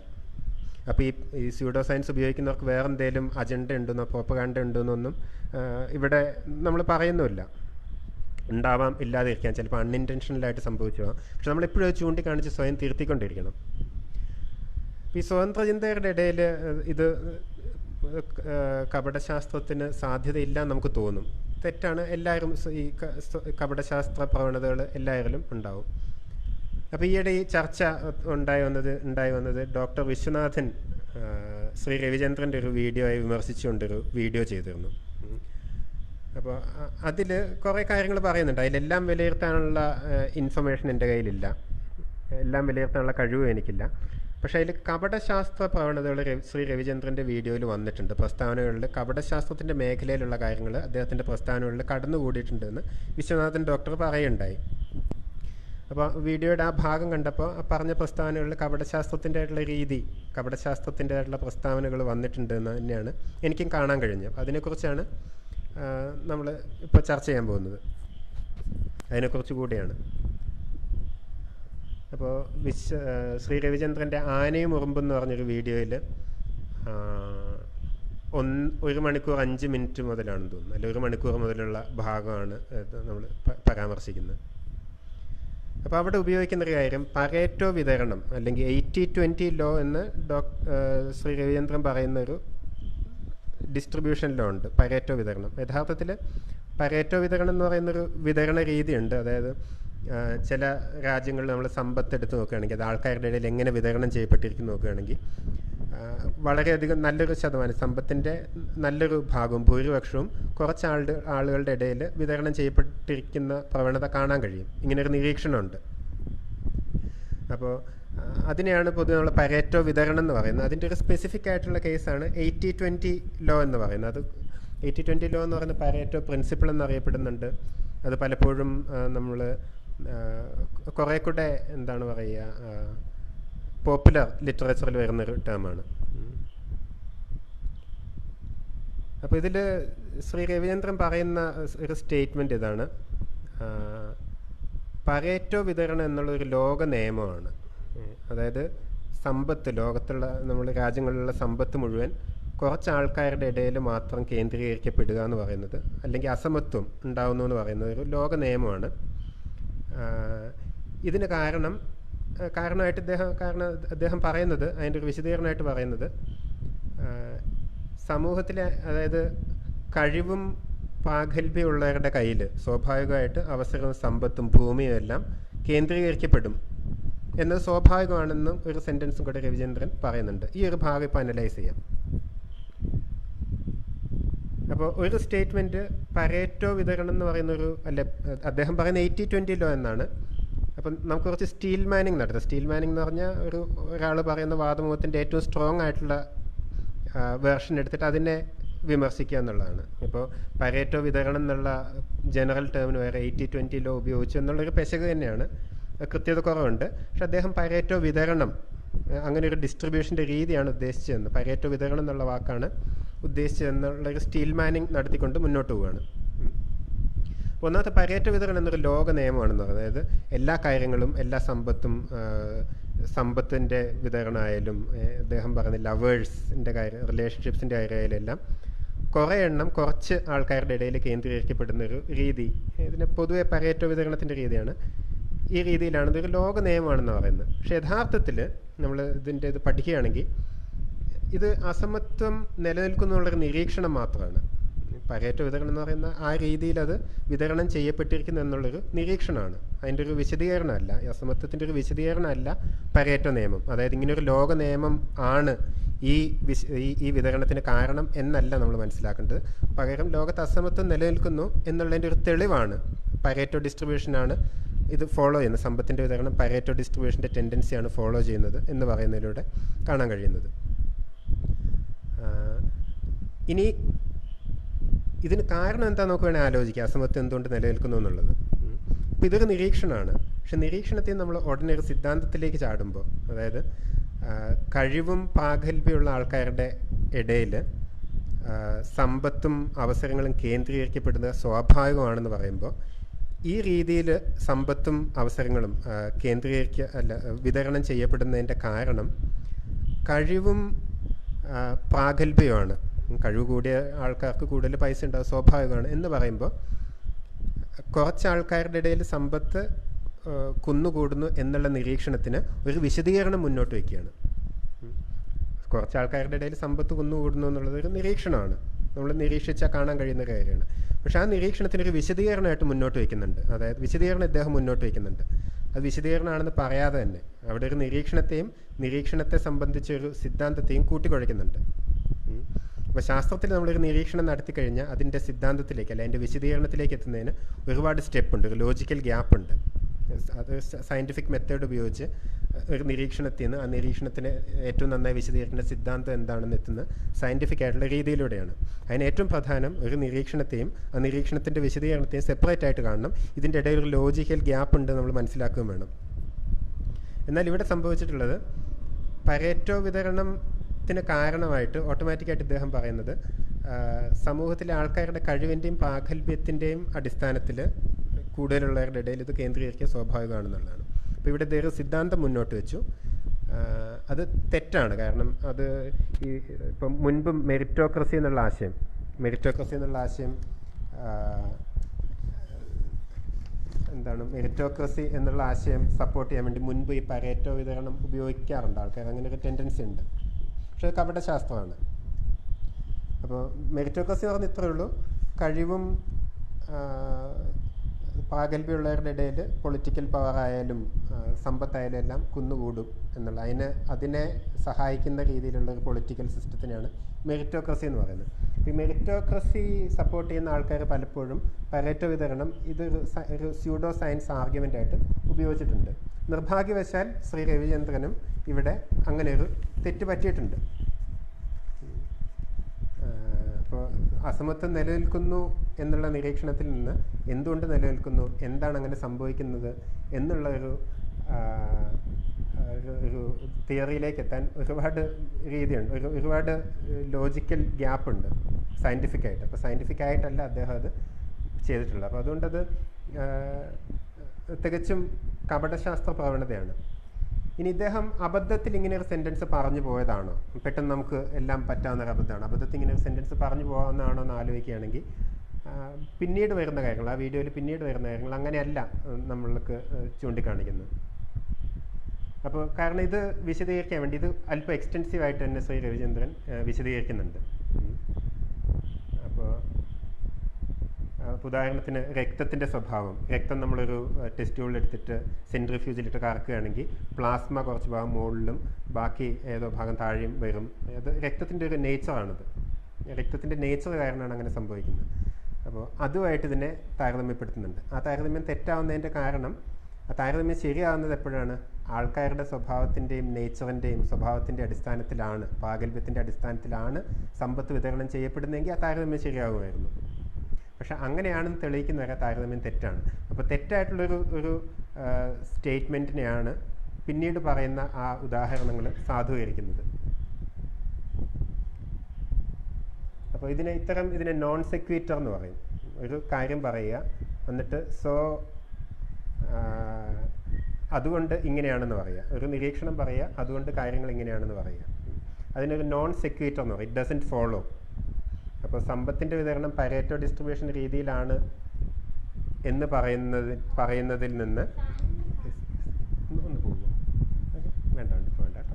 അപ്പോൾ ഈ സ്യൂഡോ സയൻസ് ഉപയോഗിക്കുന്നവർക്ക് വേറെ എന്തെങ്കിലും അജണ്ട ഉണ്ടെന്നോ പ്രോപ്പഗാൻഡ ഉണ്ടെന്നൊന്നും ഇവിടെ നമ്മൾ പറയുന്നുമില്ല. ഉണ്ടാവാം, ഇല്ലാതിരിക്കാം, ചിലപ്പോൾ അൺഇൻറ്റൻഷനലായിട്ട് സംഭവിച്ചു പോകാം. പക്ഷെ നമ്മളെപ്പോഴും അത് ചൂണ്ടിക്കാണിച്ച് സ്വയം തിരുത്തിക്കൊണ്ടിരിക്കണം. ഈ സ്വതന്ത്ര ചിന്തകരുടെ ഇടയിൽ ഇത് കപടശാസ്ത്രത്തിന് സാധ്യതയില്ല നമുക്ക് തോന്നും. തെറ്റാണ്. എല്ലാവരും ഈ കപടശാസ്ത്ര പ്രവണതകൾ എല്ലാവരിലും ഉണ്ടാവും. അപ്പോൾ ഈയിടെ ഈ ചർച്ച ഉണ്ടായി വന്നത് ഡോക്ടർ വിശ്വനാഥൻ ശ്രീ രവിചന്ദ്രൻ്റെ ഒരു വീഡിയോയെ വിമർശിച്ചുകൊണ്ടൊരു വീഡിയോ ചെയ്തിരുന്നു. അപ്പോൾ അതിൽ കുറേ കാര്യങ്ങൾ പറയുന്നുണ്ട്. അതിലെല്ലാം വിലയിരുത്താനുള്ള ഇൻഫർമേഷൻ എൻ്റെ കയ്യിലില്ല, എല്ലാം വിലയിരുത്താനുള്ള കഴിവും എനിക്കില്ല. പക്ഷേ അതിൽ കപടശാസ്ത്ര പ്രവണതകൾ ശ്രീ രവിചന്ദ്രൻ്റെ വീഡിയോയിൽ വന്നിട്ടുണ്ട്. പ്രസ്താവനകളിൽ കപടശാസ്ത്രത്തിൻ്റെ മേഖലയിലുള്ള കാര്യങ്ങൾ അദ്ദേഹത്തിൻ്റെ പ്രസ്താവനകളിൽ കടന്നുകൂടിയിട്ടുണ്ടെന്ന് വിശ്വനാഥൻ ഡോക്ടർ പറയുണ്ടായി. അപ്പോൾ വീഡിയോയുടെ ആ ഭാഗം കണ്ടപ്പോൾ പറഞ്ഞ പ്രസ്താവനകളിൽ കപടശാസ്ത്രത്തിൻ്റെ ആയിട്ടുള്ള രീതി, കപടശാസ്ത്രത്തിൻ്റെ ആയിട്ടുള്ള പ്രസ്താവനകൾ വന്നിട്ടുണ്ട് എന്ന് തന്നെയാണ് എനിക്കും കാണാൻ കഴിഞ്ഞത്. അതിനെക്കുറിച്ചാണ് നമ്മൾ ഇപ്പോൾ ചർച്ച ചെയ്യാൻ പോകുന്നത്. അതിനെക്കുറിച്ച് കൂടിയാണ്. അപ്പോൾ ശ്രീ രവിചന്ദ്രൻ്റെ ആനയും ഉറുമ്പെന്ന് പറഞ്ഞൊരു വീഡിയോയിൽ 1 മണിക്കൂർ 5 മിനിറ്റ് മുതലാണെന്ന് തോന്നുന്നു, അല്ലെങ്കിൽ 1 മണിക്കൂർ മുതലുള്ള ഭാഗമാണ് നമ്മൾ പരാമർശിക്കുന്നത്. അപ്പോൾ അവിടെ ഉപയോഗിക്കുന്ന ഒരു കാര്യം പരേറ്റോ വിതരണം, അല്ലെങ്കിൽ 80-20 ലോ എന്ന് ശ്രീ രവിചന്ദ്രൻ പറയുന്നൊരു ഡിസ്ട്രിബ്യൂഷൻ ലോ ഉണ്ട്, പരേറ്റോ വിതരണം. യഥാർത്ഥത്തിൽ പരേറ്റോ വിതരണം എന്ന് പറയുന്നൊരു വിതരണ രീതിയുണ്ട്. അതായത് ചില രാജ്യങ്ങളിൽ നമ്മൾ സമ്പത്ത് എടുത്ത് നോക്കുകയാണെങ്കിൽ, അത് ആൾക്കാരുടെ ഇടയിൽ എങ്ങനെ വിതരണം ചെയ്യപ്പെട്ടിരിക്കുന്നു നോക്കുകയാണെങ്കിൽ, വളരെയധികം നല്ലൊരു ശതമാനം സമ്പത്തിൻ്റെ നല്ലൊരു ഭാഗവും ഭൂരിപക്ഷവും കുറച്ച് ആളുകളുടെ ഇടയിൽ വിതരണം ചെയ്യപ്പെട്ടിരിക്കുന്ന പ്രവണത കാണാൻ കഴിയും. ഇങ്ങനൊരു നിരീക്ഷണമുണ്ട്. അപ്പോൾ അതിനെയാണ് പൊതുവെ നമ്മൾ പരേറ്റോ വിതരണം എന്ന് പറയുന്നത്. അതിൻ്റെ ഒരു സ്പെസിഫിക് ആയിട്ടുള്ള കേസാണ് 80-20 ലോ എന്ന് പറയുന്നത്. അത് 80-20 ലോ എന്ന് പറയുന്നത് പരേറ്റോ പ്രിൻസിപ്പിൾ എന്നറിയപ്പെടുന്നുണ്ട്. അത് പലപ്പോഴും നമ്മൾ കുറേ കൂടെ എന്താണ് പറയുക, പോപ്പുലർ ലിറ്ററേച്ചറിൽ വരുന്നൊരു ടേമാണ്. അപ്പോൾ ഇതിൽ ശ്രീ രവിചന്ദ്രൻ പറയുന്ന ഒരു സ്റ്റേറ്റ്മെൻറ്റ് ഇതാണ്: പരേറ്റോ വിതരണം എന്നുള്ളൊരു ലോക നിയമമാണ്. അതായത് സമ്പത്ത്, ലോകത്തുള്ള നമ്മുടെ രാജ്യങ്ങളിലുള്ള സമ്പത്ത് മുഴുവൻ കുറച്ച് ആൾക്കാരുടെ ഇടയിൽ മാത്രം കേന്ദ്രീകരിക്കപ്പെടുക എന്ന് പറയുന്നത്, അല്ലെങ്കിൽ അസമത്വം ഉണ്ടാകുന്നു എന്ന് പറയുന്നത് ഒരു ലോക നിയമമാണ്. ഇതിന് കാരണമായിട്ട് അദ്ദേഹം പറയുന്നത്, അതിൻ്റെ ഒരു വിശദീകരണമായിട്ട് പറയുന്നത്, സമൂഹത്തിലെ, അതായത് കഴിവും പ്രാഗൽഭ്യമുള്ളവരുടെ കയ്യിൽ സ്വാഭാവികമായിട്ട് അവസരവും സമ്പത്തും ഭൂമിയും എല്ലാം കേന്ദ്രീകരിക്കപ്പെടും എന്നത് സ്വാഭാവികമാണെന്നും ഒരു സെൻറ്റൻസും കൂടെ രവിചന്ദ്രൻ പറയുന്നുണ്ട്. ഈ ഒരു ഭാഗം ഇപ്പോൾ അനലൈസ് ചെയ്യാം. അപ്പോൾ ഒരു സ്റ്റേറ്റ്മെൻറ്റ് പരേറ്റോ വിതരണം എന്ന് പറയുന്നൊരു, അദ്ദേഹം പറയുന്ന 80-20 ലോ എന്നാണ്. അപ്പം നമുക്ക് കുറച്ച് സ്റ്റീൽ മാനിങ് നടത്താം. സ്റ്റീൽ മാനിങ് എന്ന് പറഞ്ഞാൽ ഒരാൾ പറയുന്ന വാദമുഖത്തിൻ്റെ ഏറ്റവും സ്ട്രോങ് ആയിട്ടുള്ള വേർഷൻ എടുത്തിട്ട് അതിനെ വിമർശിക്കുക എന്നുള്ളതാണ്. ഇപ്പോൾ പരേറ്റോ വിതരണം എന്നുള്ള ജനറൽ ടേമിന് വേറെ 80-20 ലോ ഉപയോഗിച്ചു എന്നുള്ളൊരു പെശക് തന്നെയാണ്, കൃത്യത കുറവുണ്ട്. പക്ഷെ അദ്ദേഹം പരേറ്റോ വിതരണം അങ്ങനെ ഒരു ഡിസ്ട്രിബ്യൂഷൻ്റെ രീതിയാണ് ഉദ്ദേശിച്ചതെന്ന്, പരേറ്റോ വിതരണം എന്നുള്ള വാക്കാണ് ഉദ്ദേശിച്ചതെന്നുള്ളൊരു സ്റ്റീൽ മാനിങ് നടത്തിക്കൊണ്ട് മുന്നോട്ട് പോവുകയാണ്. ഒന്നാമത്തെ പരേറ്റോ വിതരണം എന്നൊരു ലോക നിയമമാണെന്ന് പറയുന്നത്. അതായത് എല്ലാ കാര്യങ്ങളും, എല്ലാ സമ്പത്തിൻ്റെ വിതരണമായാലും, അദ്ദേഹം പറഞ്ഞ ലവേഴ്സിൻ്റെ കാര്യം, റിലേഷൻഷിപ്സിൻ്റെ കാര്യമായാലും എല്ലാം കുറേ എണ്ണം കുറച്ച് ആൾക്കാരുടെ ഇടയിൽ കേന്ദ്രീകരിക്കപ്പെടുന്നൊരു രീതി, ഇതിനെ പൊതുവെ പരേറ്റോ വിതരണത്തിൻ്റെ രീതിയാണ്. ഈ രീതിയിലാണ് ഇതൊരു ലോക നിയമമാണെന്ന് പറയുന്നത്. പക്ഷേ യഥാർത്ഥത്തിൽ നമ്മൾ ഇത് പഠിക്കുകയാണെങ്കിൽ ഇത് അസമത്വം നിലനിൽക്കുന്നുള്ളൊരു നിരീക്ഷണം മാത്രമാണ്. പരേറ്റോ വിതരണം എന്ന് പറയുന്ന ആ രീതിയിൽ അത് വിതരണം ചെയ്യപ്പെട്ടിരിക്കുന്നു എന്നുള്ളൊരു നിരീക്ഷണമാണ്, അതിൻ്റെ ഒരു വിശദീകരണമല്ല. ഈ അസമത്വത്തിൻ്റെ ഒരു വിശദീകരണമല്ല പരേറ്റോ നിയമം. അതായത് ഇങ്ങനൊരു ലോക നിയമം ആണ് ഈ വിതരണത്തിന് കാരണം എന്നല്ല നമ്മൾ മനസ്സിലാക്കേണ്ടത്. പകരം ലോകത്ത് അസമത്വം നിലനിൽക്കുന്നു എന്നുള്ളതിൻ്റെ ഒരു തെളിവാണ് പരേറ്റോ ഡിസ്ട്രിബ്യൂഷനാണ് ഇത് ഫോളോ ചെയ്യുന്നത്. സമ്പത്തിൻ്റെ വിതരണം പരേറ്റോ ഡിസ്ട്രിബ്യൂഷൻ്റെ ടെൻഡൻസിയാണ് ഫോളോ ചെയ്യുന്നത് എന്ന് പറയുന്നതിലൂടെ കാണാൻ കഴിയുന്നത്. ഇനി ഇതിന് കാരണം എന്താണെന്ന് നമുക്ക് വേണേൽ ആലോചിക്കാം, അസമത്വം എന്തുകൊണ്ട് നിലനിൽക്കുന്നു എന്നുള്ളത്. അപ്പോൾ ഇതൊരു നിരീക്ഷണമാണ്. പക്ഷെ നിരീക്ഷണത്തിൽ നമ്മൾ ഉടനെ ഒരു സിദ്ധാന്തത്തിലേക്ക് ചാടുമ്പോൾ, അതായത് കഴിവും പ്രാഗൽഭ്യമുള്ള ആൾക്കാരുടെ ഇടയിൽ സമ്പത്തും അവസരങ്ങളും കേന്ദ്രീകരിക്കപ്പെടുന്നത് സ്വാഭാവികമാണെന്ന് പറയുമ്പോൾ, ഈ രീതിയിൽ സമ്പത്തും അവസരങ്ങളും വിതരണം ചെയ്യപ്പെടുന്നതിൻ്റെ കാരണം കഴിവും പ്രാഗൽഭ്യമാണ്. കഴിവ് കൂടിയ ആൾക്കാർക്ക് കൂടുതൽ പൈസ ഉണ്ടാവും, സ്വാഭാവികമാണ് എന്ന് പറയുമ്പോൾ കുറച്ച് ആൾക്കാരുടെ ഇടയിൽ സമ്പത്ത് കുന്നുകൂടുന്നു എന്നുള്ള നിരീക്ഷണത്തിന് ഒരു വിശദീകരണം മുന്നോട്ട് വയ്ക്കുകയാണ്. കുറച്ച് ആൾക്കാരുടെ ഇടയിൽ സമ്പത്ത് കുന്നുകൂടുന്നു എന്നുള്ളത് ഒരു നിരീക്ഷണമാണ്, നമ്മൾ നിരീക്ഷിച്ചാൽ കാണാൻ കഴിയുന്ന കാര്യമാണ്. പക്ഷേ ആ നിരീക്ഷണത്തിനൊരു വിശദീകരണമായിട്ട് മുന്നോട്ട് വയ്ക്കുന്നുണ്ട്. അതായത് വിശദീകരണം ഇദ്ദേഹം മുന്നോട്ട് വയ്ക്കുന്നുണ്ട്. അത് വിശദീകരണമാണെന്ന് പറയാതെ തന്നെ അവിടെ ഒരു നിരീക്ഷണത്തെ സംബന്ധിച്ചൊരു സിദ്ധാന്തത്തെയും കൂട്ടിക്കുഴയ്ക്കുന്നുണ്ട്. അപ്പോൾ ശാസ്ത്രത്തിൽ നമ്മളൊരു നിരീക്ഷണം നടത്തി കഴിഞ്ഞാൽ അതിൻ്റെ സിദ്ധാന്തത്തിലേക്ക് അല്ല അതിൻ്റെ വിശദീകരണത്തിലേക്ക് എത്തുന്നതിന് ഒരുപാട് സ്റ്റെപ്പുണ്ട്, ഒരു ലോജിക്കൽ ഗ്യാപ്പുണ്ട്. അത് സയൻറ്റിഫിക് മെത്തേഡ് ഉപയോഗിച്ച് ഒരു നിരീക്ഷണത്തിൽ നിന്ന് ആ നിരീക്ഷണത്തിന് ഏറ്റവും നന്നായി വിശദീകരിക്കുന്ന സിദ്ധാന്തം എന്താണെന്ന് എത്തുന്ന സയൻറ്റിഫിക് ആയിട്ടുള്ള രീതിയിലൂടെയാണ്. അതിന് ഏറ്റവും പ്രധാനം ഒരു നിരീക്ഷണത്തെയും ആ നിരീക്ഷണത്തിൻ്റെ വിശദീകരണത്തെയും സെപ്പറേറ്റ് ആയിട്ട് കാണണം. ഇതിൻ്റെ ഇടയിൽ ഒരു ലോജിക്കൽ ഗ്യാപ്പ് ഉണ്ട് നമ്മൾ മനസ്സിലാക്കുകയും വേണം. എന്നാൽ ഇവിടെ സംഭവിച്ചിട്ടുള്ളത് പരേറ്റോ വിതരണത്തിന് കാരണമായിട്ട് ഓട്ടോമാറ്റിക്കായിട്ട് ഇദ്ദേഹം പറയുന്നത് സമൂഹത്തിലെ ആൾക്കാരുടെ കഴിവിൻ്റെയും പ്രാഗൽഭ്യത്തിൻ്റെയും അടിസ്ഥാനത്തിൽ കൂടുതലുള്ളവരുടെ ഇടയിൽ ഇത് കേന്ദ്രീകരിക്കുക സ്വാഭാവികമാണെന്നുള്ളതാണ്. അപ്പോൾ ഇവിടെ ഇദ്ദേഹം സിദ്ധാന്തം മുന്നോട്ട് വെച്ചു. അത് തെറ്റാണ്. കാരണം അത് ഇപ്പം മുൻപ് മെറിറ്റോക്രസി എന്നുള്ള ആശയം മെറിറ്റോക്രസി എന്നുള്ള ആശയം സപ്പോർട്ട് ചെയ്യാൻ വേണ്ടി മുൻപ് ഈ പരേറ്റോ വിതരണം ഉപയോഗിക്കാറുണ്ട് ആൾക്കാർ. അങ്ങനെ ഒരു ടെൻഡൻസി ഉണ്ട്. പക്ഷേ അത് കപടശാസ്ത്രമാണ്. അപ്പോൾ മെറിറ്റോക്രസി എന്ന് പറഞ്ഞാൽ ഇത്രയേ ഉള്ളൂ, കഴിവും പ്രാഗൽഭ്യമുള്ളവരുടെ ഇടയിൽ പൊളിറ്റിക്കൽ പവർ ആയാലും സമ്പത്തായാലും എല്ലാം കുന്നുകൂടും എന്നുള്ള അതിനെ സഹായിക്കുന്ന രീതിയിലുള്ള ഒരു പൊളിറ്റിക്കൽ സിസ്റ്റത്തിനാണ് മെറിറ്റോക്രസി എന്ന് പറയുന്നത്. ഈ മെറിറ്റോക്രസി സപ്പോർട്ട് ചെയ്യുന്ന ആൾക്കാർ പലപ്പോഴും പരേറ്റോ വിതരണം ഒരു സ്യൂഡോ സയൻസ് ആർഗ്യുമെൻ്റായിട്ട് ഉപയോഗിച്ചിട്ടുണ്ട്. നിർഭാഗ്യവശാൽ ശ്രീ രവിചന്ദ്രനും ഇവിടെ അങ്ങനെ ഒരു തെറ്റ് പറ്റിയിട്ടുണ്ട്. അപ്പോൾ അസമത്വം നിലനിൽക്കുന്നു എന്നുള്ള നിരീക്ഷണത്തിൽ നിന്ന് എന്തുകൊണ്ട് നിലനിൽക്കുന്നു, എന്താണ് അങ്ങനെ സംഭവിക്കുന്നത് എന്നുള്ള ഒരു തിയറിയിലേക്ക് എത്താൻ ഒരുപാട് രീതിയുണ്ട്, ഒരുപാട് ലോജിക്കൽ ഗ്യാപ്പുണ്ട് സയൻറ്റിഫിക്കായിട്ട്. അപ്പോൾ സയൻറ്റിഫിക്കായിട്ടല്ല അദ്ദേഹം അത് ചെയ്തിട്ടുള്ളത്. അപ്പോൾ അതുകൊണ്ടത് തികച്ചും കപടശാസ്ത്ര പ്രവണതയാണ്. ഇനി ഇദ്ദേഹം അബദ്ധത്തിൽ ഇങ്ങനെ ഒരു സെൻറ്റൻസ് പറഞ്ഞു പോയതാണോ, പെട്ടെന്ന് നമുക്ക് എല്ലാം പറ്റാവുന്ന ഒരു അബദ്ധമാണ്, അബദ്ധത്തിൽ ഇങ്ങനെ ഒരു സെൻറ്റൻസ് പറഞ്ഞു പോകാവുന്നതാണോ എന്ന് ആലോചിക്കുകയാണെങ്കിൽ പിന്നീട് വരുന്ന കാര്യങ്ങൾ, ആ വീഡിയോയിൽ പിന്നീട് വരുന്ന കാര്യങ്ങൾ അങ്ങനെയല്ല നമ്മൾക്ക് ചൂണ്ടിക്കാണിക്കുന്നത്. അപ്പോൾ കാരണം ഇത് വിശദീകരിക്കാൻ വേണ്ടി ഇത് അല്പം എക്സ്റ്റെൻസീവായിട്ട് തന്നെ ശ്രീ രവിചന്ദ്രൻ വിശദീകരിക്കുന്നുണ്ട്. അപ്പോൾ ഉദാഹരണത്തിന് രക്തത്തിൻ്റെ സ്വഭാവം, രക്തം നമ്മളൊരു ടെസ്റ്റ് ട്യൂബിൽ എടുത്തിട്ട് സെൻട്രിഫ്യൂജിലിട്ട് കറക്കുകയാണെങ്കിൽ പ്ലാസ്മ കുറച്ച് ഭാഗം മുകളിലും ബാക്കി ഏതോ ഭാഗം താഴെയും വരും. അത് രക്തത്തിൻ്റെ ഒരു നേച്ചറാണിത്, രക്തത്തിൻ്റെ നേച്ചർ കാരണമാണ് അങ്ങനെ സംഭവിക്കുന്നത്. അപ്പോൾ അതുമായിട്ട് ഇതിനെ താരതമ്യപ്പെടുത്തുന്നുണ്ട്. ആ താരതമ്യം തെറ്റാവുന്നതിൻ്റെ കാരണം ആ താരതമ്യം ശരിയാകുന്നത് എപ്പോഴാണ്? ആൾക്കാരുടെ സ്വഭാവത്തിൻ്റെയും നേച്ചറിൻ്റെയും സ്വഭാവത്തിൻ്റെ അടിസ്ഥാനത്തിലാണ്, പ്രാഗൽഭ്യത്തിൻ്റെ അടിസ്ഥാനത്തിലാണ് സമ്പത്ത് വിതരണം ചെയ്യപ്പെടുന്നതെങ്കിൽ ആ താരതമ്യം ശരിയാകുമായിരുന്നു. പക്ഷെ അങ്ങനെയാണെന്ന് തെളിയിക്കുന്നവരെ താരതമ്യം തെറ്റാണ്. അപ്പോൾ തെറ്റായിട്ടുള്ളൊരു സ്റ്റേറ്റ്മെൻറ്റിനെയാണ് പിന്നീട് പറയുന്ന ആ ഉദാഹരണങ്ങൾ സാധൂകരിക്കുന്നത്. അപ്പോൾ ഇതിനെ നോൺ സെക്വീറ്റർ എന്ന് പറയും. ഒരു കാര്യം പറയുക, എന്നിട്ട് അതുകൊണ്ട് ഇങ്ങനെയാണെന്ന് പറയുക. ഒരു നിരീക്ഷണം പറയുക, അതുകൊണ്ട് കാര്യങ്ങൾ ഇങ്ങനെയാണെന്ന് പറയുക. അതിനൊരു നോൺ സെക്വീറ്റർ എന്ന് പറയും. It doesn't follow. അപ്പോൾ സമ്പത്തിൻ്റെ വിതരണം പരേറ്റോ ഡിസ്ട്രിബ്യൂഷൻ രീതിയിലാണ് എന്ന് പറയുന്നതിൽ നിന്ന് ഒന്ന് പോകുമോ? വേണ്ട കേട്ടോ,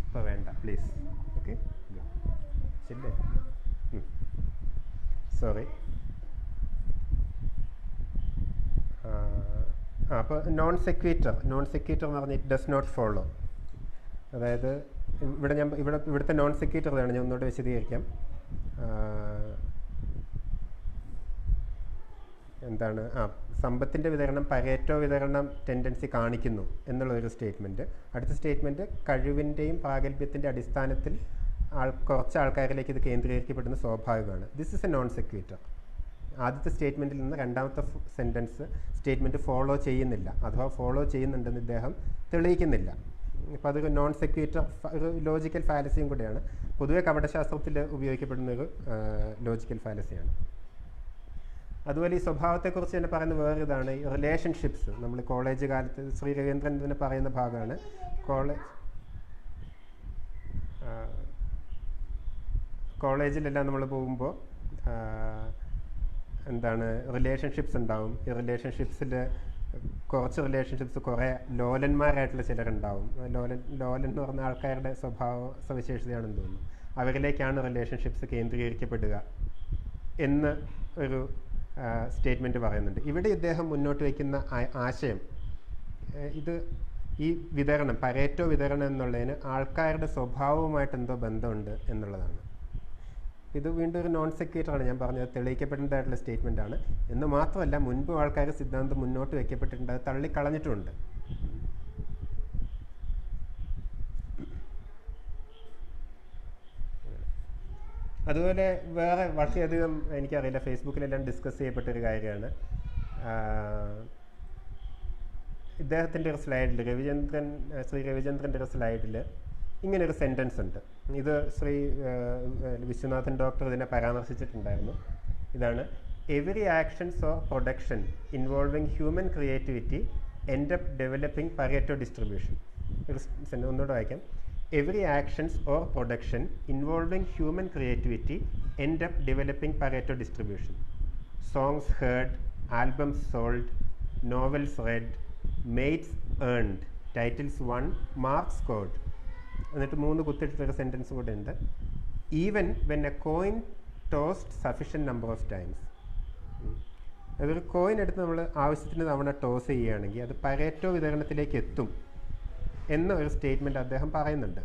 ഇപ്പോൾ വേണ്ട പ്ലീസ്. ഓക്കെ, ശരി, സോറി. അപ്പോൾ നോൺ സെക്വീറ്റർ എന്ന് പറഞ്ഞാൽ ഇറ്റ് ഡസ് നോട്ട് ഫോളോ. അതായത് ഇവിടുത്തെ നോൺ സെക്വീറ്റർ ഇതാണ്. ഞാൻ ഒന്നുകൂടെ വിശദീകരിക്കാം. എന്താണ് സമ്പത്തിൻ്റെ വിതരണം പരേറ്റോ വിതരണം ടെൻഡൻസി കാണിക്കുന്നു എന്നുള്ളൊരു സ്റ്റേറ്റ്മെൻറ്റ്. അടുത്ത സ്റ്റേറ്റ്മെൻറ്റ് കഴിവിൻ്റെയും പ്രാഗൽഭ്യത്തിൻ്റെ അടിസ്ഥാനത്തിൽ കുറച്ച് ആൾക്കാരിലേക്ക് ഇത് കേന്ദ്രീകരിക്കപ്പെടുന്ന സ്വാഭാവികമാണ്. This is a non sequitur. ആദ്യത്തെ സ്റ്റേറ്റ്മെൻറ്റിൽ നിന്ന് രണ്ടാമത്തെ സ്റ്റേറ്റ്മെൻറ്റ് ഫോളോ ചെയ്യുന്നില്ല, അഥവാ ഫോളോ ചെയ്യുന്നുണ്ടെന്ന് ഇദ്ദേഹം തെളിയിക്കുന്നില്ല. അപ്പോൾ അതൊരു നോൺ സെക്വീറ്റർ, ഒരു ലോജിക്കൽ ഫാലസിയും കൂടെയാണ്. പൊതുവെ കപടശാസ്ത്രത്തിൽ ഉപയോഗിക്കപ്പെടുന്നൊരു ലോജിക്കൽ ഫാലസിയാണ്. അതുപോലെ ഈ സ്വഭാവത്തെക്കുറിച്ച് തന്നെ പറയുന്ന വേറൊരിതാണ് ഈ റിലേഷൻഷിപ്സ്. നമ്മൾ കോളേജ് കാലത്ത് ശ്രീ രവീന്ദ്രൻ തന്നെ പറയുന്ന ഭാഗമാണ്. കോളേജിലെല്ലാം നമ്മൾ പോകുമ്പോൾ എന്താണ് റിലേഷൻഷിപ്സ് ഉണ്ടാവും. ഈ റിലേഷൻഷിപ്സിൽ കുറച്ച് റിലേഷൻഷിപ്സ് കുറേ ലോലന്മാരായിട്ടുള്ള ചിലരുണ്ടാവും. ലോലൻ എന്ന് പറഞ്ഞ ആൾക്കാരുടെ സ്വഭാവ സവിശേഷതയാണെന്ന് തോന്നുന്നു. അവരിലേക്കാണ് റിലേഷൻഷിപ്സ് കേന്ദ്രീകരിക്കപ്പെടുക എന്ന് ഒരു സ്റ്റേറ്റ്മെൻറ്റ് പറയുന്നുണ്ട്. ഇവിടെ ഇദ്ദേഹം മുന്നോട്ട് വയ്ക്കുന്ന ആശയം ഈ വിതരണം, പരേറ്റോ വിതരണം എന്നുള്ളതിന് ആൾക്കാരുടെ സ്വഭാവവുമായിട്ട് എന്തോ ബന്ധമുണ്ട് എന്നുള്ളതാണ്. ഇത് വീണ്ടും ഒരു നോൺ സെക്വീറ്ററാണ്. ഞാൻ പറഞ്ഞത് തെളിയിക്കപ്പെടേണ്ടതായിട്ടുള്ള സ്റ്റേറ്റ്മെൻറ്റാണ് എന്ന് മാത്രമല്ല, മുൻപ് ആൾക്കാർ സിദ്ധാന്തം മുന്നോട്ട് വയ്ക്കപ്പെട്ടിട്ടുണ്ട്, അത് തള്ളിക്കളഞ്ഞിട്ടുമുണ്ട്. അതുപോലെ വേറെ വളരെയധികം എനിക്കറിയില്ല, ഫേസ്ബുക്കിലെല്ലാം ഡിസ്കസ് ചെയ്യപ്പെട്ടൊരു കാര്യമാണ്. ഇദ്ദേഹത്തിൻ്റെ ഒരു സ്ലൈഡിൽ ശ്രീ രവിചന്ദ്രൻ്റെ ഒരു സ്ലൈഡിൽ ഇങ്ങനൊരു സെൻറ്റൻസ് ഉണ്ട്. ഇത് ശ്രീ വിശ്വനാഥൻ ഡോക്ടർ ഇതിനെ പരാമർശിച്ചിട്ടുണ്ടായിരുന്നു. ഇതാണ്: every actions or production involving human creativity end up developing Pareto distribution. ഒന്നുകൂടെ വായിക്കാം. Every actions or production involving human creativity end up developing Pareto distribution. Songs heard, albums sold, novels read, mates earned, titles won, marks scored. എന്നിട്ട് 3 കുത്തിയിട്ടൊരു sentence കൂടെ ഉണ്ട്. Even when A coin tossed sufficient number of times. അതൊരു coin എടുത്ത് നമ്മൾ ആവശ്യത്തിന് തവണ toss ചെയ്യുകയാണെങ്കിൽ അത് പരേറ്റോ വിതരണത്തിലേക്ക് എത്തും എന്ന ഒരു സ്റ്റേറ്റ്മെൻറ്റ് അദ്ദേഹം പറയുന്നുണ്ട്.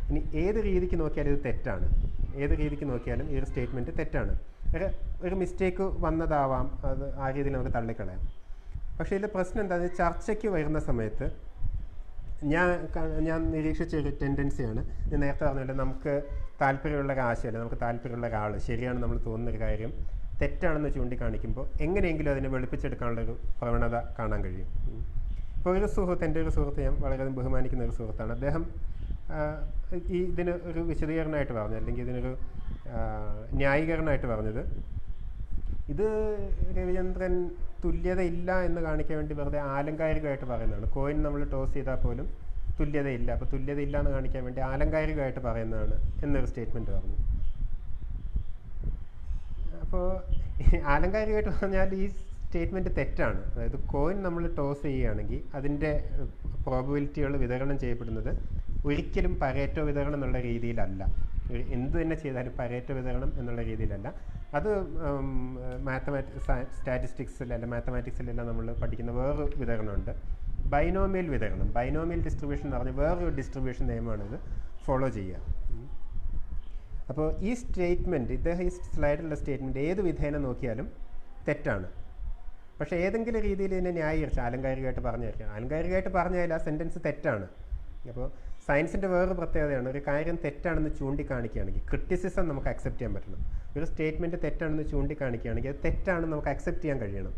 ഇനി ഏത് രീതിക്ക് നോക്കിയാലും ഇത് തെറ്റാണ്. ഏത് രീതിക്ക് നോക്കിയാലും ഈ ഒരു സ്റ്റേറ്റ്മെൻറ്റ് തെറ്റാണ്. ഒരു മിസ്റ്റേക്ക് വന്നതാവാം, അത് ആ രീതിയിൽ നമുക്ക് തള്ളിക്കളയാം. പക്ഷേ ഇതിൽ പ്രശ്നം എന്താണെന്ന് ചർച്ചയ്ക്ക് വരുന്ന സമയത്ത് ഞാൻ നിരീക്ഷിച്ച ഒരു ടെൻഡൻസിയാണ്, ഞാൻ നേരത്തെ പറഞ്ഞില്ല, നമുക്ക് താല്പര്യമുള്ള ഒരു ആശയമല്ല, നമുക്ക് താല്പര്യമുള്ള ഒരാൾ ശരിയാണ് നമ്മൾ തോന്നുന്നൊരു കാര്യം തെറ്റാണെന്ന് ചൂണ്ടിക്കാണിക്കുമ്പോൾ എങ്ങനെയെങ്കിലും അതിനെ വെളുപ്പിച്ചെടുക്കാനുള്ളൊരു പ്രവണത കാണാൻ കഴിയും. ഇപ്പോൾ ഒരു സുഹൃത്ത്, എൻ്റെ ഒരു സുഹൃത്ത്, ഞാൻ വളരെയധികം ബഹുമാനിക്കുന്ന ഒരു സുഹൃത്താണ്. അദ്ദേഹം ഇതിന് ഒരു വിശദീകരണമായിട്ട് പറഞ്ഞു, അല്ലെങ്കിൽ ഇതിനൊരു ന്യായീകരണമായിട്ട് പറഞ്ഞത്, ഇത് രവിചന്ദ്രൻ തുല്യതയില്ല എന്ന് കാണിക്കാൻ വേണ്ടി വെറുതെ ആലങ്കാരികമായിട്ട് പറയുന്നതാണ്. കോയിൻ നമ്മൾ ടോസ് ചെയ്താൽ പോലും തുല്യതയില്ല, അപ്പോൾ തുല്യതയില്ല എന്ന് കാണിക്കാൻ വേണ്ടി ആലങ്കാരികമായിട്ട് പറയുന്നതാണ് എന്നൊരു സ്റ്റേറ്റ്മെൻറ്റ് പറഞ്ഞു. അപ്പോൾ ആലങ്കാരികമായിട്ട് പറഞ്ഞാൽ ഈ സ്റ്റേറ്റ്മെൻറ്റ് തെറ്റാണ്. അതായത് കോയിൻ നമ്മൾ ടോസ് ചെയ്യുകയാണെങ്കിൽ അതിൻ്റെ പ്രോബബിലിറ്റികൾ വിതരണം ചെയ്യപ്പെടുന്നത് ഒരിക്കലും പരേറ്റോ വിതരണം എന്നുള്ള രീതിയിലല്ല. എന്ത് തന്നെ ചെയ്താലും പരേറ്റോ വിതരണം എന്നുള്ള രീതിയിലല്ല. അത് സ്റ്റാറ്റിസ്റ്റിക്സിലല്ല മാത്തമാറ്റിക്സിലെല്ലാം നമ്മൾ പഠിക്കുന്ന വേറൊരു വിതരണമുണ്ട്, ബൈനോമിയൽ വിതരണം. ബൈനോമിയൽ ഡിസ്ട്രിബ്യൂഷൻ എന്ന് പറഞ്ഞാൽ വേറൊരു ഡിസ്ട്രിബ്യൂഷൻ നിയമമാണിത് ഫോളോ ചെയ്യുക. അപ്പോൾ ഈ സ്റ്റേറ്റ്മെൻറ്റ്, ഇദ്ദേഹം ഈ സ്ലൈഡിലുള്ള സ്റ്റേറ്റ്മെൻറ്റ് ഏത് വിധേന നോക്കിയാലും തെറ്റാണ്. പക്ഷേ ഏതെങ്കിലും രീതിയിൽ ഇതിനെ ന്യായീകരിച്ച് ആലങ്കാരികമായിട്ട് പറഞ്ഞായിരിക്കാം. ആലങ്കാരികമായിട്ട് പറഞ്ഞാൽ ആ സെൻറ്റൻസ് തെറ്റാണ്. അപ്പോൾ സയൻസിൻ്റെ വേറൊരു പ്രത്യേകതയാണ്, ഒരു കാര്യം തെറ്റാണെന്ന് ചൂണ്ടിക്കാണിക്കുകയാണെങ്കിൽ ക്രിറ്റിസിസം നമുക്ക് അക്സെപ്റ്റ് ചെയ്യാൻ പറ്റണം. ഒരു സ്റ്റേറ്റ്മെൻറ്റ് തെറ്റാണെന്ന് ചൂണ്ടിക്കാണിക്കുകയാണെങ്കിൽ അത് തെറ്റാണെന്ന് നമുക്ക് അക്സെപ്റ്റ് ചെയ്യാൻ കഴിയണം.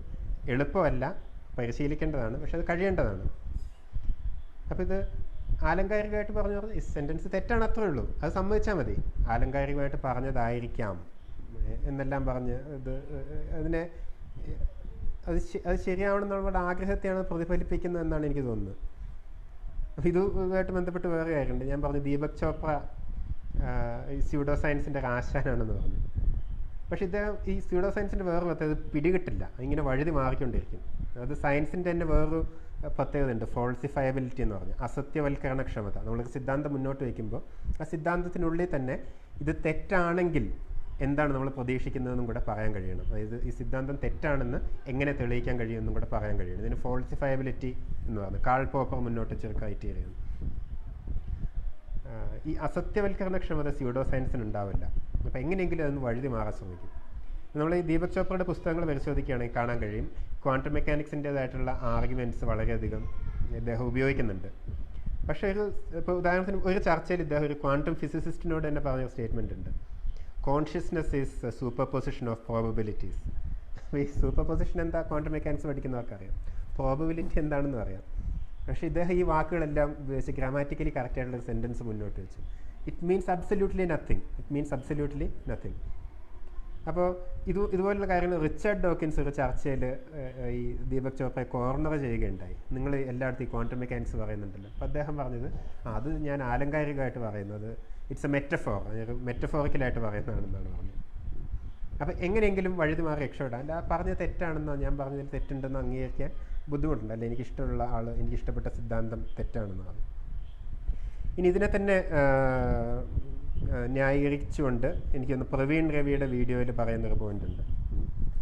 എളുപ്പമല്ല, പരിശീലിക്കേണ്ടതാണ്, പക്ഷെ അത് കഴിയേണ്ടതാണ്. അപ്പോൾ ഇത് ആലങ്കാരികമായിട്ട് പറഞ്ഞു ഈ സെൻറ്റൻസ് തെറ്റാണ്, അത്രേ ഉള്ളൂ, അത് സമ്മതിച്ചാൽ മതി. ആലങ്കാരികമായിട്ട് പറഞ്ഞതായിരിക്കാം എന്നെല്ലാം പറഞ്ഞ് അതിനെ അത് ശരിയാവണമെന്നുള്ള ആഗ്രഹത്തെയാണ് പ്രതിഫലിപ്പിക്കുന്നത് എന്നാണ് എനിക്ക് തോന്നുന്നത്. അപ്പോൾ ഇതുമായിട്ട് ബന്ധപ്പെട്ട് വേറെ കാര്യമുണ്ട്. ഞാൻ പറഞ്ഞു ദീപക് ചോപ്ര ഈ സ്യൂഡോ സയൻസിൻ്റെ ഒരു ആശാനാണെന്ന് പറഞ്ഞു. പക്ഷെ ഇദ്ദേഹം ഈ സ്യൂഡോ സയൻസിൻ്റെ വേറൊരു പ്രത്യേകത പിടികിട്ടില്ല, ഇങ്ങനെ വഴുതി മാറിക്കൊണ്ടിരിക്കും. അത് സയൻസിൻ്റെ തന്നെ വേറൊരു പ്രത്യേകത ഉണ്ട്, ഫോൾസിഫയബിലിറ്റി എന്ന് പറഞ്ഞാൽ അസത്യവൽക്കരണക്ഷമത. നമ്മളൊരു സിദ്ധാന്തം മുന്നോട്ട് വയ്ക്കുമ്പോൾ ആ സിദ്ധാന്തത്തിനുള്ളിൽ തന്നെ ഇത് തെറ്റാണെങ്കിൽ എന്താണ് നമ്മൾ പ്രതീക്ഷിക്കുന്നതെന്നും കൂടെ പറയാൻ കഴിയണം. അതായത് ഈ സിദ്ധാന്തം തെറ്റാണെന്ന് എങ്ങനെ തെളിയിക്കാൻ കഴിയുമെന്നും കൂടെ പറയാൻ കഴിയണം. ഇതിന് ഫോൾസിഫയബിലിറ്റി എന്ന് പറഞ്ഞു കാൾ പോപ്പർ മുന്നോട്ട് വെച്ചൊരു ക്രൈറ്റീരിയയാണ്. ഈ അസത്യവൽക്കരണക്ഷമത സ്യൂഡോ സയൻസിന് ഉണ്ടാവില്ല. അപ്പോൾ എങ്ങനെയെങ്കിലും അതൊന്ന് വഴുതി മാറാൻ ശ്രമിക്കും. നമ്മൾ ഈ ദീപക് ചോപ്രയുടെ പുസ്തകങ്ങൾ പരിശോധിക്കുകയാണെങ്കിൽ കാണാൻ കഴിയും ക്വാണ്ടം മെക്കാനിക്സിൻ്റേതായിട്ടുള്ള ആർഗ്യുമെൻറ്റ്സ് വളരെയധികം ഇദ്ദേഹം ഉപയോഗിക്കുന്നുണ്ട്. പക്ഷേ ഇപ്പോൾ ഉദാഹരണത്തിന് ഒരു ചർച്ചയിൽ ഇദ്ദേഹം ഒരു ക്വാണ്ടം ഫിസിസിസ്റ്റിനോട് തന്നെ പറഞ്ഞ സ്റ്റേറ്റ്മെൻ്റ് ഉണ്ട്, consciousness is super position of probabilities. ഈ സൂപ്പർ പൊസിഷൻ എന്താ ക്വാണ്ടം മെക്കാനിക്സ് പഠിക്കുന്നവർക്ക് അറിയാം, പ്രോബബിലിറ്റി എന്താണെന്ന് അറിയാം. പക്ഷേ ഇദ്ദേഹം ഈ വാക്കുകളെല്ലാം ഉപയോഗിച്ച് ഗ്രാമാറ്റിക്കലി കറക്റ്റായിട്ടുള്ള സെൻറ്റൻസ് മുന്നോട്ട് വെച്ചു. It means absolutely nothing. അപ്പോൾ ഇതുപോലുള്ള കാര്യങ്ങൾ റിച്ചാർഡ് ഡോക്കിൻസ് ഒരു ചർച്ചയിൽ ഈ ദീപക് ചോപ്രയെ കോർണർ ചെയ്യുകയുണ്ടായി. നിങ്ങൾ എല്ലായിടത്തും ഈ ക്വാണ്ടം മെക്കാനിക്സ് പറയുന്നുണ്ടല്ലോ. അപ്പോൾ അദ്ദേഹം പറഞ്ഞത് അത് ഞാൻ ആലങ്കാരികമായിട്ട് പറയുന്നത് ഇറ്റ്സ് എ മെറ്റഫോർ, മെറ്റഫോറിക്കലായിട്ട് പറയുന്നതാണെന്നാണ് പറഞ്ഞത്. അപ്പോൾ എങ്ങനെയെങ്കിലും വഴുതി മാറി രക്ഷപ്പെടാൻ, അല്ല പറഞ്ഞത് തെറ്റാണെന്നോ ഞാൻ പറഞ്ഞതിൽ തെറ്റുണ്ടെന്നോ അംഗീകരിക്കാൻ ബുദ്ധിമുട്ടുണ്ട്. അല്ല എനിക്കിഷ്ടമുള്ള ആൾ, എനിക്കിഷ്ടപ്പെട്ട സിദ്ധാന്തം തെറ്റാണെന്ന് പറഞ്ഞു. ഇനി ഇതിനെ തന്നെ ന്യായീകരിച്ചുകൊണ്ട് എനിക്കൊന്ന് പ്രവീൺ രവിയുടെ വീഡിയോയിൽ പറയുന്നൊരു പോയിന്റ് ഉണ്ട്,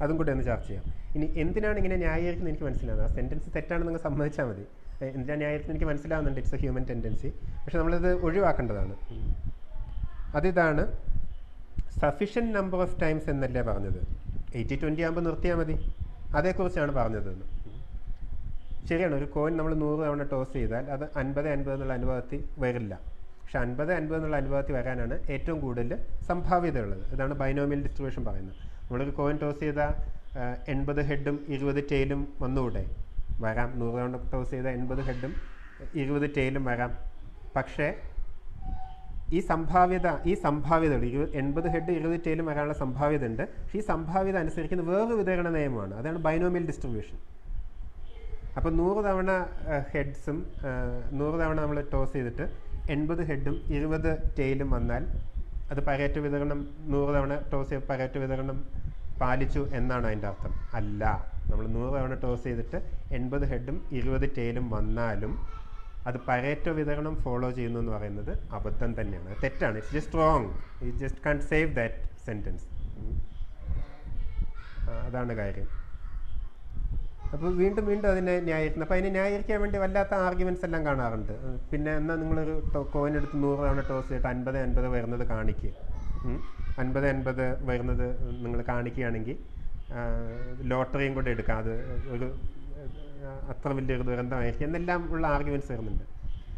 അതും കൂടെ ഒന്ന് ചർച്ച ചെയ്യാം. ഇനി എന്തിനാണ് ഇങ്ങനെ ന്യായീകരിക്കുന്നത് എനിക്ക് മനസ്സിലാവുന്നത്, ആ സെൻറ്റൻസ് തെറ്റാണെന്ന് നിങ്ങൾ സമ്മതിച്ചാൽ മതി. എന്തിനാണ് ന്യായീകരിക്കുന്നത് എനിക്ക് മനസ്സിലാവുന്നുണ്ട്, ഇറ്റ്സ് എ ഹ്യൂമൻ ടെൻഡൻസി. പക്ഷെ നമ്മളിത് ഒഴിവാക്കേണ്ടതാണ്. അതിതാണ് സഫിഷ്യൻറ്റ് നമ്പർ ഓഫ് ടൈംസ് എന്നല്ലേ പറഞ്ഞത്, 80-20 ആകുമ്പോൾ നിർത്തിയാൽ മതി, അതേക്കുറിച്ചാണ് പറഞ്ഞതെന്ന്. ശരിയാണ്, ഒരു കോയിൻ നമ്മൾ 100 തവണ ടോസ് ചെയ്താൽ അത് 50-50 എന്നുള്ള അനുപാതത്തിൽ വരില്ല. പക്ഷെ 50-50 എന്നുള്ള അനുപാതത്തിൽ വരാനാണ് ഏറ്റവും കൂടുതൽ സംഭാവ്യത ഉള്ളത്. ഇതാണ് ബൈനോമിയൽ ഡിസ്ട്രിബ്യൂഷൻ പറയുന്നത്. നമ്മളൊരു കോയിൻ ടോസ് ചെയ്താൽ 80 ഹെഡും 20 ടെയിലും വന്നുകൂടെ? വരാം. 100 തവണ ടോസ് ചെയ്താൽ 80 ഹെഡും 20 ടെയിലും വരാം. പക്ഷേ ഈ സംഭാവ്യത 80 ഹെഡ് 20 ടെയിലും വരാനുള്ള സംഭാവ്യത ഉണ്ട്. പക്ഷേ ഈ സംഭാവ്യത അനുസരിക്കുന്ന വേറൊരു വിതരണ നിയമമാണ്, അതാണ് ബൈനോമിയൽ ഡിസ്ട്രിബ്യൂഷൻ. അപ്പോൾ 100 തവണ ഹെഡ്സും 100 തവണ നമ്മൾ ടോസ് ചെയ്തിട്ട് 80 ഹെഡും 20 ടെയിലും വന്നാൽ അത് പരേറ്റോ വിതരണം, 100 തവണ ടോസ് ചെയ്ത് പരേറ്റോ വിതരണം പാലിച്ചു എന്നാണ് അതിൻ്റെ അർത്ഥം. അല്ല, നമ്മൾ 100 തവണ ടോസ് ചെയ്തിട്ട് 80 ഹെഡും 20 ടെയിലും വന്നാലും അത് പരേറ്റോ വിതരണം ഫോളോ ചെയ്യുന്നു എന്ന് പറയുന്നത് അബദ്ധം തന്നെയാണ്, തെറ്റാണ്. It's just wrong, you just can't save that sentence. അതാണ് കാര്യം. അപ്പോൾ വീണ്ടും അതിനെ ന്യായീകരിക്കുന്നത്. അപ്പോൾ അതിനെ ന്യായീകരിക്കാൻ വേണ്ടി വല്ലാത്ത ആർഗ്യുമെൻറ്റ്സ് എല്ലാം കാണാറുണ്ട്. പിന്നെ എന്നാൽ നിങ്ങളൊരു കോയിൻ എടുത്ത് 100 തവണ ടോസ് ചെയ്തിട്ട് 50-50 വരുന്നത് കാണിക്കുക, 50-50 വരുന്നത് നിങ്ങൾ കാണിക്കുകയാണെങ്കിൽ ലോട്ടറിയും കൂടെ എടുക്കാം, അത് ഒരു അത്ര വലിയൊരു ദുരന്തമായിരിക്കും എന്നെല്ലാം ഉള്ള ആർഗ്യുമെൻറ്റ്സ് വരുന്നുണ്ട്.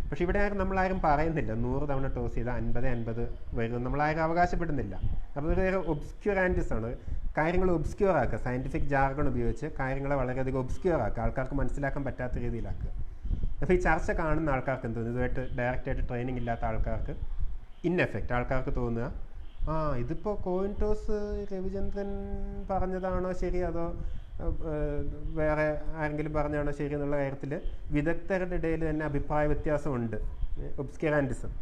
പക്ഷെ ഇവിടെ നമ്മളാരും പറയുന്നില്ല 100 തവണ ടോസ് ചെയ്താൽ 50-50 വരുന്നത് നമ്മളാരും അവകാശപ്പെടുന്നില്ല. അപ്പോൾ ഒരു ഒബ്സ്ക്യൂറാൻറ്റിസ് ആണ്, കാര്യങ്ങൾ ഒബ്സ്ക്യൂർ ആക്കുക, സയൻറ്റിഫിക് ജാർഗൺ ഉപയോഗിച്ച് കാര്യങ്ങളെ വളരെയധികം ഒബ്സ്ക്യൂർ ആക്കുക, ആൾക്കാർക്ക് മനസ്സിലാക്കാൻ പറ്റാത്ത രീതിയിലാക്കുക. അപ്പോൾ ഈ ചർച്ച കാണുന്ന ആൾക്കാർക്ക് എന്ത് തോന്നുന്നു, ഇതുമായിട്ട് ഡയറക്റ്റായിട്ട് ട്രെയിനിങ് ഇല്ലാത്ത ആൾക്കാർക്ക് ഇൻഎഫക്റ്റ്, ആൾക്കാർക്ക് തോന്നുക ഇതിപ്പോൾ കോയിൻ ടോസ് രവിചന്ദ്രൻ പറഞ്ഞതാണോ ശരി, അതോ വേറെ ആരെങ്കിലും പറഞ്ഞാണോ ശരി എന്നുള്ള കാര്യത്തിൽ വിദഗ്ധരുടെ ഇടയിൽ തന്നെ അഭിപ്രായ വ്യത്യാസമുണ്ട്, ഒബ്സ്ക്യൂറാൻറ്റിസം.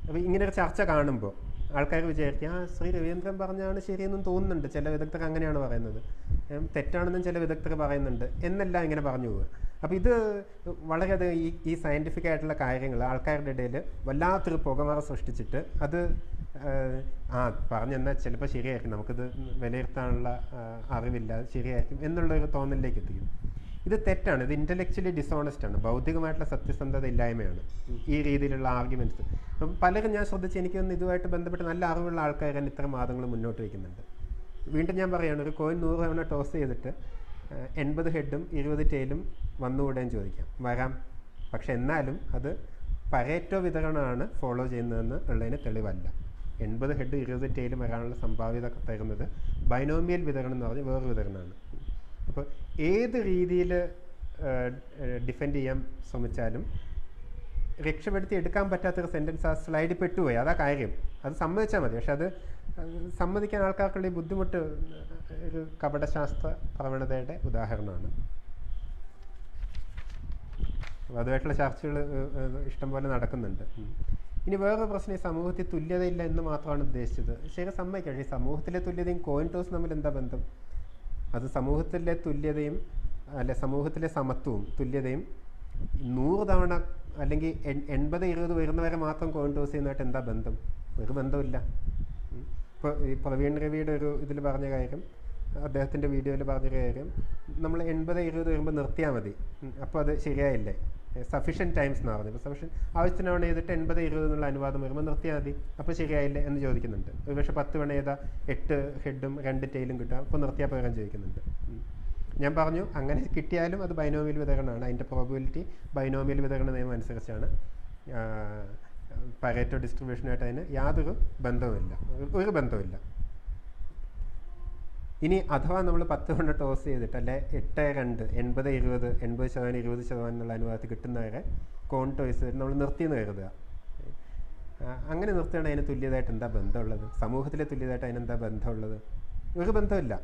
അപ്പോൾ ഇങ്ങനെ ഒരു ചർച്ച കാണുമ്പോൾ ആൾക്കാർ വിചാരിക്കും ശ്രീ രവീന്ദ്രൻ പറഞ്ഞാണ് ശരിയെന്നും തോന്നുന്നുണ്ട്, ചില വിദഗ്ധർ അങ്ങനെയാണ് പറയുന്നത്, തെറ്റാണെന്നും ചില വിദഗ്ധർ പറയുന്നുണ്ട് എന്നെല്ലാം ഇങ്ങനെ പറഞ്ഞു പോവുക. അപ്പോൾ ഇത് വളരെയധികം ഈ സയൻറ്റിഫിക് ആയിട്ടുള്ള കാര്യങ്ങൾ ആൾക്കാരുടെ ഇടയിൽ വല്ലാത്തൊരു പുകമറ സൃഷ്ടിച്ചിട്ട് അത് പറഞ്ഞെന്നാൽ ചിലപ്പോൾ ശരിയായിരിക്കും, നമുക്കിത് വിലയിരുത്താനുള്ള അറിവില്ല, ശരിയായിരിക്കും എന്നുള്ളൊരു തോന്നലിലേക്ക് എത്തിക്കും. ഇത് തെറ്റാണ്, ഇത് ഇൻ്റലക്ച്വലി ഡിസോണസ്റ്റ് ആണ്, ബൗദ്ധികമായിട്ടുള്ള സത്യസന്ധത ഇല്ലായ്മയാണ് ഈ രീതിയിലുള്ള ആർഗ്യുമെൻറ്റ്സ്. അപ്പം പലരും ഞാൻ ശ്രദ്ധിച്ച് എനിക്ക് ഇതുമായിട്ട് ബന്ധപ്പെട്ട് നല്ല അറിവുള്ള ആൾക്കാർ തന്നെ ഇത്തരം വാദങ്ങൾ മുന്നോട്ട് വയ്ക്കുന്നുണ്ട്. വീണ്ടും ഞാൻ പറയുകയാണ്, ഒരു കോയിൻ 100 തവണ ടോസ് ചെയ്തിട്ട് 80 ഹെഡും 20 ടെയിലും വന്നുകൂടെയും ചോദിക്കാം, വരാം. പക്ഷെ എന്നാലും അത് പരേറ്റോ വിതരണമാണ് ഫോളോ ചെയ്യുന്നതെന്ന് ഉള്ളതിന് തെളിവല്ല. 80 ഹെഡ് 20 ടെയിലും വരാനുള്ള സംഭാവ്യത തരുന്നത് ബൈനോമിയൽ വിതരണം എന്ന് പറഞ്ഞ് വേറൊരു വിതരണമാണ്. അപ്പോൾ ഏത് രീതിയിൽ ഡിഫെൻഡ് ചെയ്യാൻ ശ്രമിച്ചാലും രക്ഷപ്പെടുത്തി എടുക്കാൻ പറ്റാത്തൊരു സെൻറ്റൻസ് ആ സ്ലൈഡിൽ പെട്ടുപോയി. അതാ കാര്യം. അത് സമ്മതിച്ചാൽ മതി. പക്ഷെ അത് സമ്മതിക്കാൻ ആൾക്കാർക്കുള്ള ഈ ബുദ്ധിമുട്ട് ഒരു കപടശാസ്ത്ര പ്രവണതയുടെ ഉദാഹരണമാണ്. അപ്പോൾ അതുമായിട്ടുള്ള ചർച്ചകൾ ഇഷ്ടംപോലെ നടക്കുന്നുണ്ട്. ഇനി വേറൊരു പ്രശ്നം, ഈ സമൂഹത്തിൽ തുല്യതയില്ല എന്ന് മാത്രമാണ് ഉദ്ദേശിച്ചത്. ശരി, സമ്മതിക്കാം. ഈ സമൂഹത്തിലെ തുല്യതയും കോയിൻ ടോസ് തമ്മിൽ എന്താ ബന്ധം? അത് സമൂഹത്തിലെ തുല്യതയും സമൂഹത്തിലെ സമത്വവും തുല്യതയും 100 തവണ അല്ലെങ്കിൽ 80-20 വരുന്നവരെ മാത്രം കോയിൻ ടോസ് ചെയ്യുന്നതായിട്ട് എന്താ ബന്ധം? ഒരു ബന്ധമില്ല. ഇപ്പോൾ ഈ പ്രവീൺ രവിയുടെ ഒരു ഇതിൽ പറഞ്ഞ കാര്യം, അദ്ദേഹത്തിൻ്റെ വീഡിയോയിൽ പറഞ്ഞൊരു കാര്യം, നമ്മൾ 80-20 വരുമ്പോൾ നിർത്തിയാൽ മതി, അപ്പോൾ അത് ശരിയായില്ലേ? സഫിഷ്യൻറ്റ് ടൈംസ് എന്ന് പറഞ്ഞത്. ഇപ്പോൾ സഫിഷ്യൻ ആവശ്യത്തിന് തവണ ചെയ്തിട്ട് 80-20 എന്നുള്ള അനുവാദം വരുമ്പോൾ നിർത്തിയാൽ മതി, അപ്പോൾ ശരിയായില്ലേ എന്ന് ചോദിക്കുന്നുണ്ട്. ഒരു പക്ഷേ 10 തവണ ചെയ്താൽ 8 ഹെഡും 2 ടെയിലും കിട്ടുക, അപ്പോൾ നിർത്തിയാൽ പോകാൻ ചോദിക്കുന്നുണ്ട്. ഞാൻ പറഞ്ഞു, അങ്ങനെ കിട്ടിയാലും അത് ബൈനോമിയൽ വിതരണമാണ്. അതിൻ്റെ പ്രോബിലിറ്റി ബൈനോമിയൽ വിതരണ നിയമം അനുസരിച്ചാണ്. പരേറ്റോ ഡിസ്ട്രിബ്യൂഷനായിട്ട് അതിന് യാതൊരു ബന്ധവുമില്ല, ഒരു ബന്ധവുമില്ല. ഇനി അഥവാ നമ്മൾ 10 തവണ ടോസ് ചെയ്തിട്ട് അല്ലെ 8-2 80-20 80% 20% എന്നുള്ള അനുവാദത്തിൽ കിട്ടുന്നവരെ കോൺ ടോയ്സ് നമ്മൾ നിർത്തിയെന്ന് കരുതുക. അങ്ങനെ നിർത്തുകയാണ് അതിന് തുല്യതായിട്ട് എന്താ ബന്ധമുള്ളത്? സമൂഹത്തിലെ തുല്യതായിട്ട് അതിനെന്താ ബന്ധമുള്ളത്? ഒരു ബന്ധമില്ല.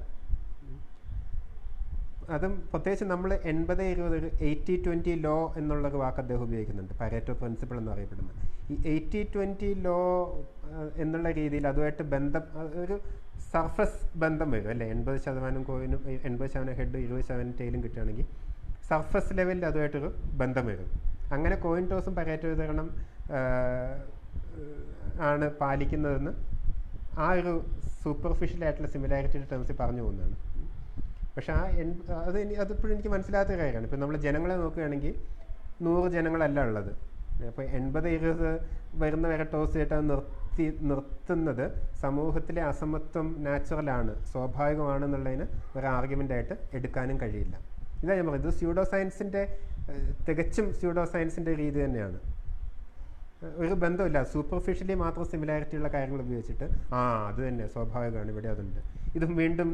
അതും പ്രത്യേകിച്ച് നമ്മൾ 80-20 ഒരു 80-20 ലോ എന്നുള്ളൊരു വാക്ക് അദ്ദേഹം ഉപയോഗിക്കുന്നുണ്ട്, പരേറ്റോ പ്രിൻസിപ്പിൾ എന്നറിയപ്പെടുന്നത്. ഈ 80-20 ലോ എന്നുള്ള രീതിയിൽ അതുമായിട്ട് ബന്ധം, ഒരു സർഫസ് ബന്ധം വരും അല്ലേ? 80% കോയിനും 80% ഹെഡ് 20% ടെയിലും കിട്ടുകയാണെങ്കിൽ സർഫസ് ലെവലിൽ അതുമായിട്ടൊരു ബന്ധം വരും. അങ്ങനെ കോയിൻ ടോസും പരേറ്റോ വിതരണം ആണ് പാലിക്കുന്നതെന്ന് ആ ഒരു സൂപ്പർഫിഷ്യലായിട്ടുള്ള സിമിലാരിറ്റിയുടെ ടേംസിൽ പറഞ്ഞു പോകുന്നതാണ്. പക്ഷെ അതിപ്പോഴും എനിക്ക് മനസ്സിലാത്ത കാര്യമാണ്. ഇപ്പം നമ്മൾ ജനങ്ങളെ നോക്കുകയാണെങ്കിൽ 100 ജനങ്ങളല്ല ഉള്ളത്. അപ്പോൾ 80-20 വരുന്ന വരെ ടോസ് ചെയ്തിട്ട് നിർത്തുന്നത് സമൂഹത്തിലെ അസമത്വം നാച്ചുറലാണ്, സ്വാഭാവികമാണെന്നുള്ളതിന് ഒരു ആർഗ്യുമെൻ്റായിട്ട് എടുക്കാനും കഴിയില്ല. ഇതാ ഞാൻ പറയുന്നത്, ഇത് സ്യൂഡോ സയൻസിൻ്റെ തികച്ചും സ്യൂഡോ സയൻസിൻ്റെ രീതി തന്നെയാണ്. ഒരു ബന്ധമില്ല, സൂപ്പർഫിഷ്യലി മാത്രം സിമിലാരിറ്റിയുള്ള കാര്യങ്ങൾ ഉപയോഗിച്ചിട്ട് അത് തന്നെ സ്വാഭാവികമാണ്, ഇവിടെ അതുണ്ട്. ഇതും വീണ്ടും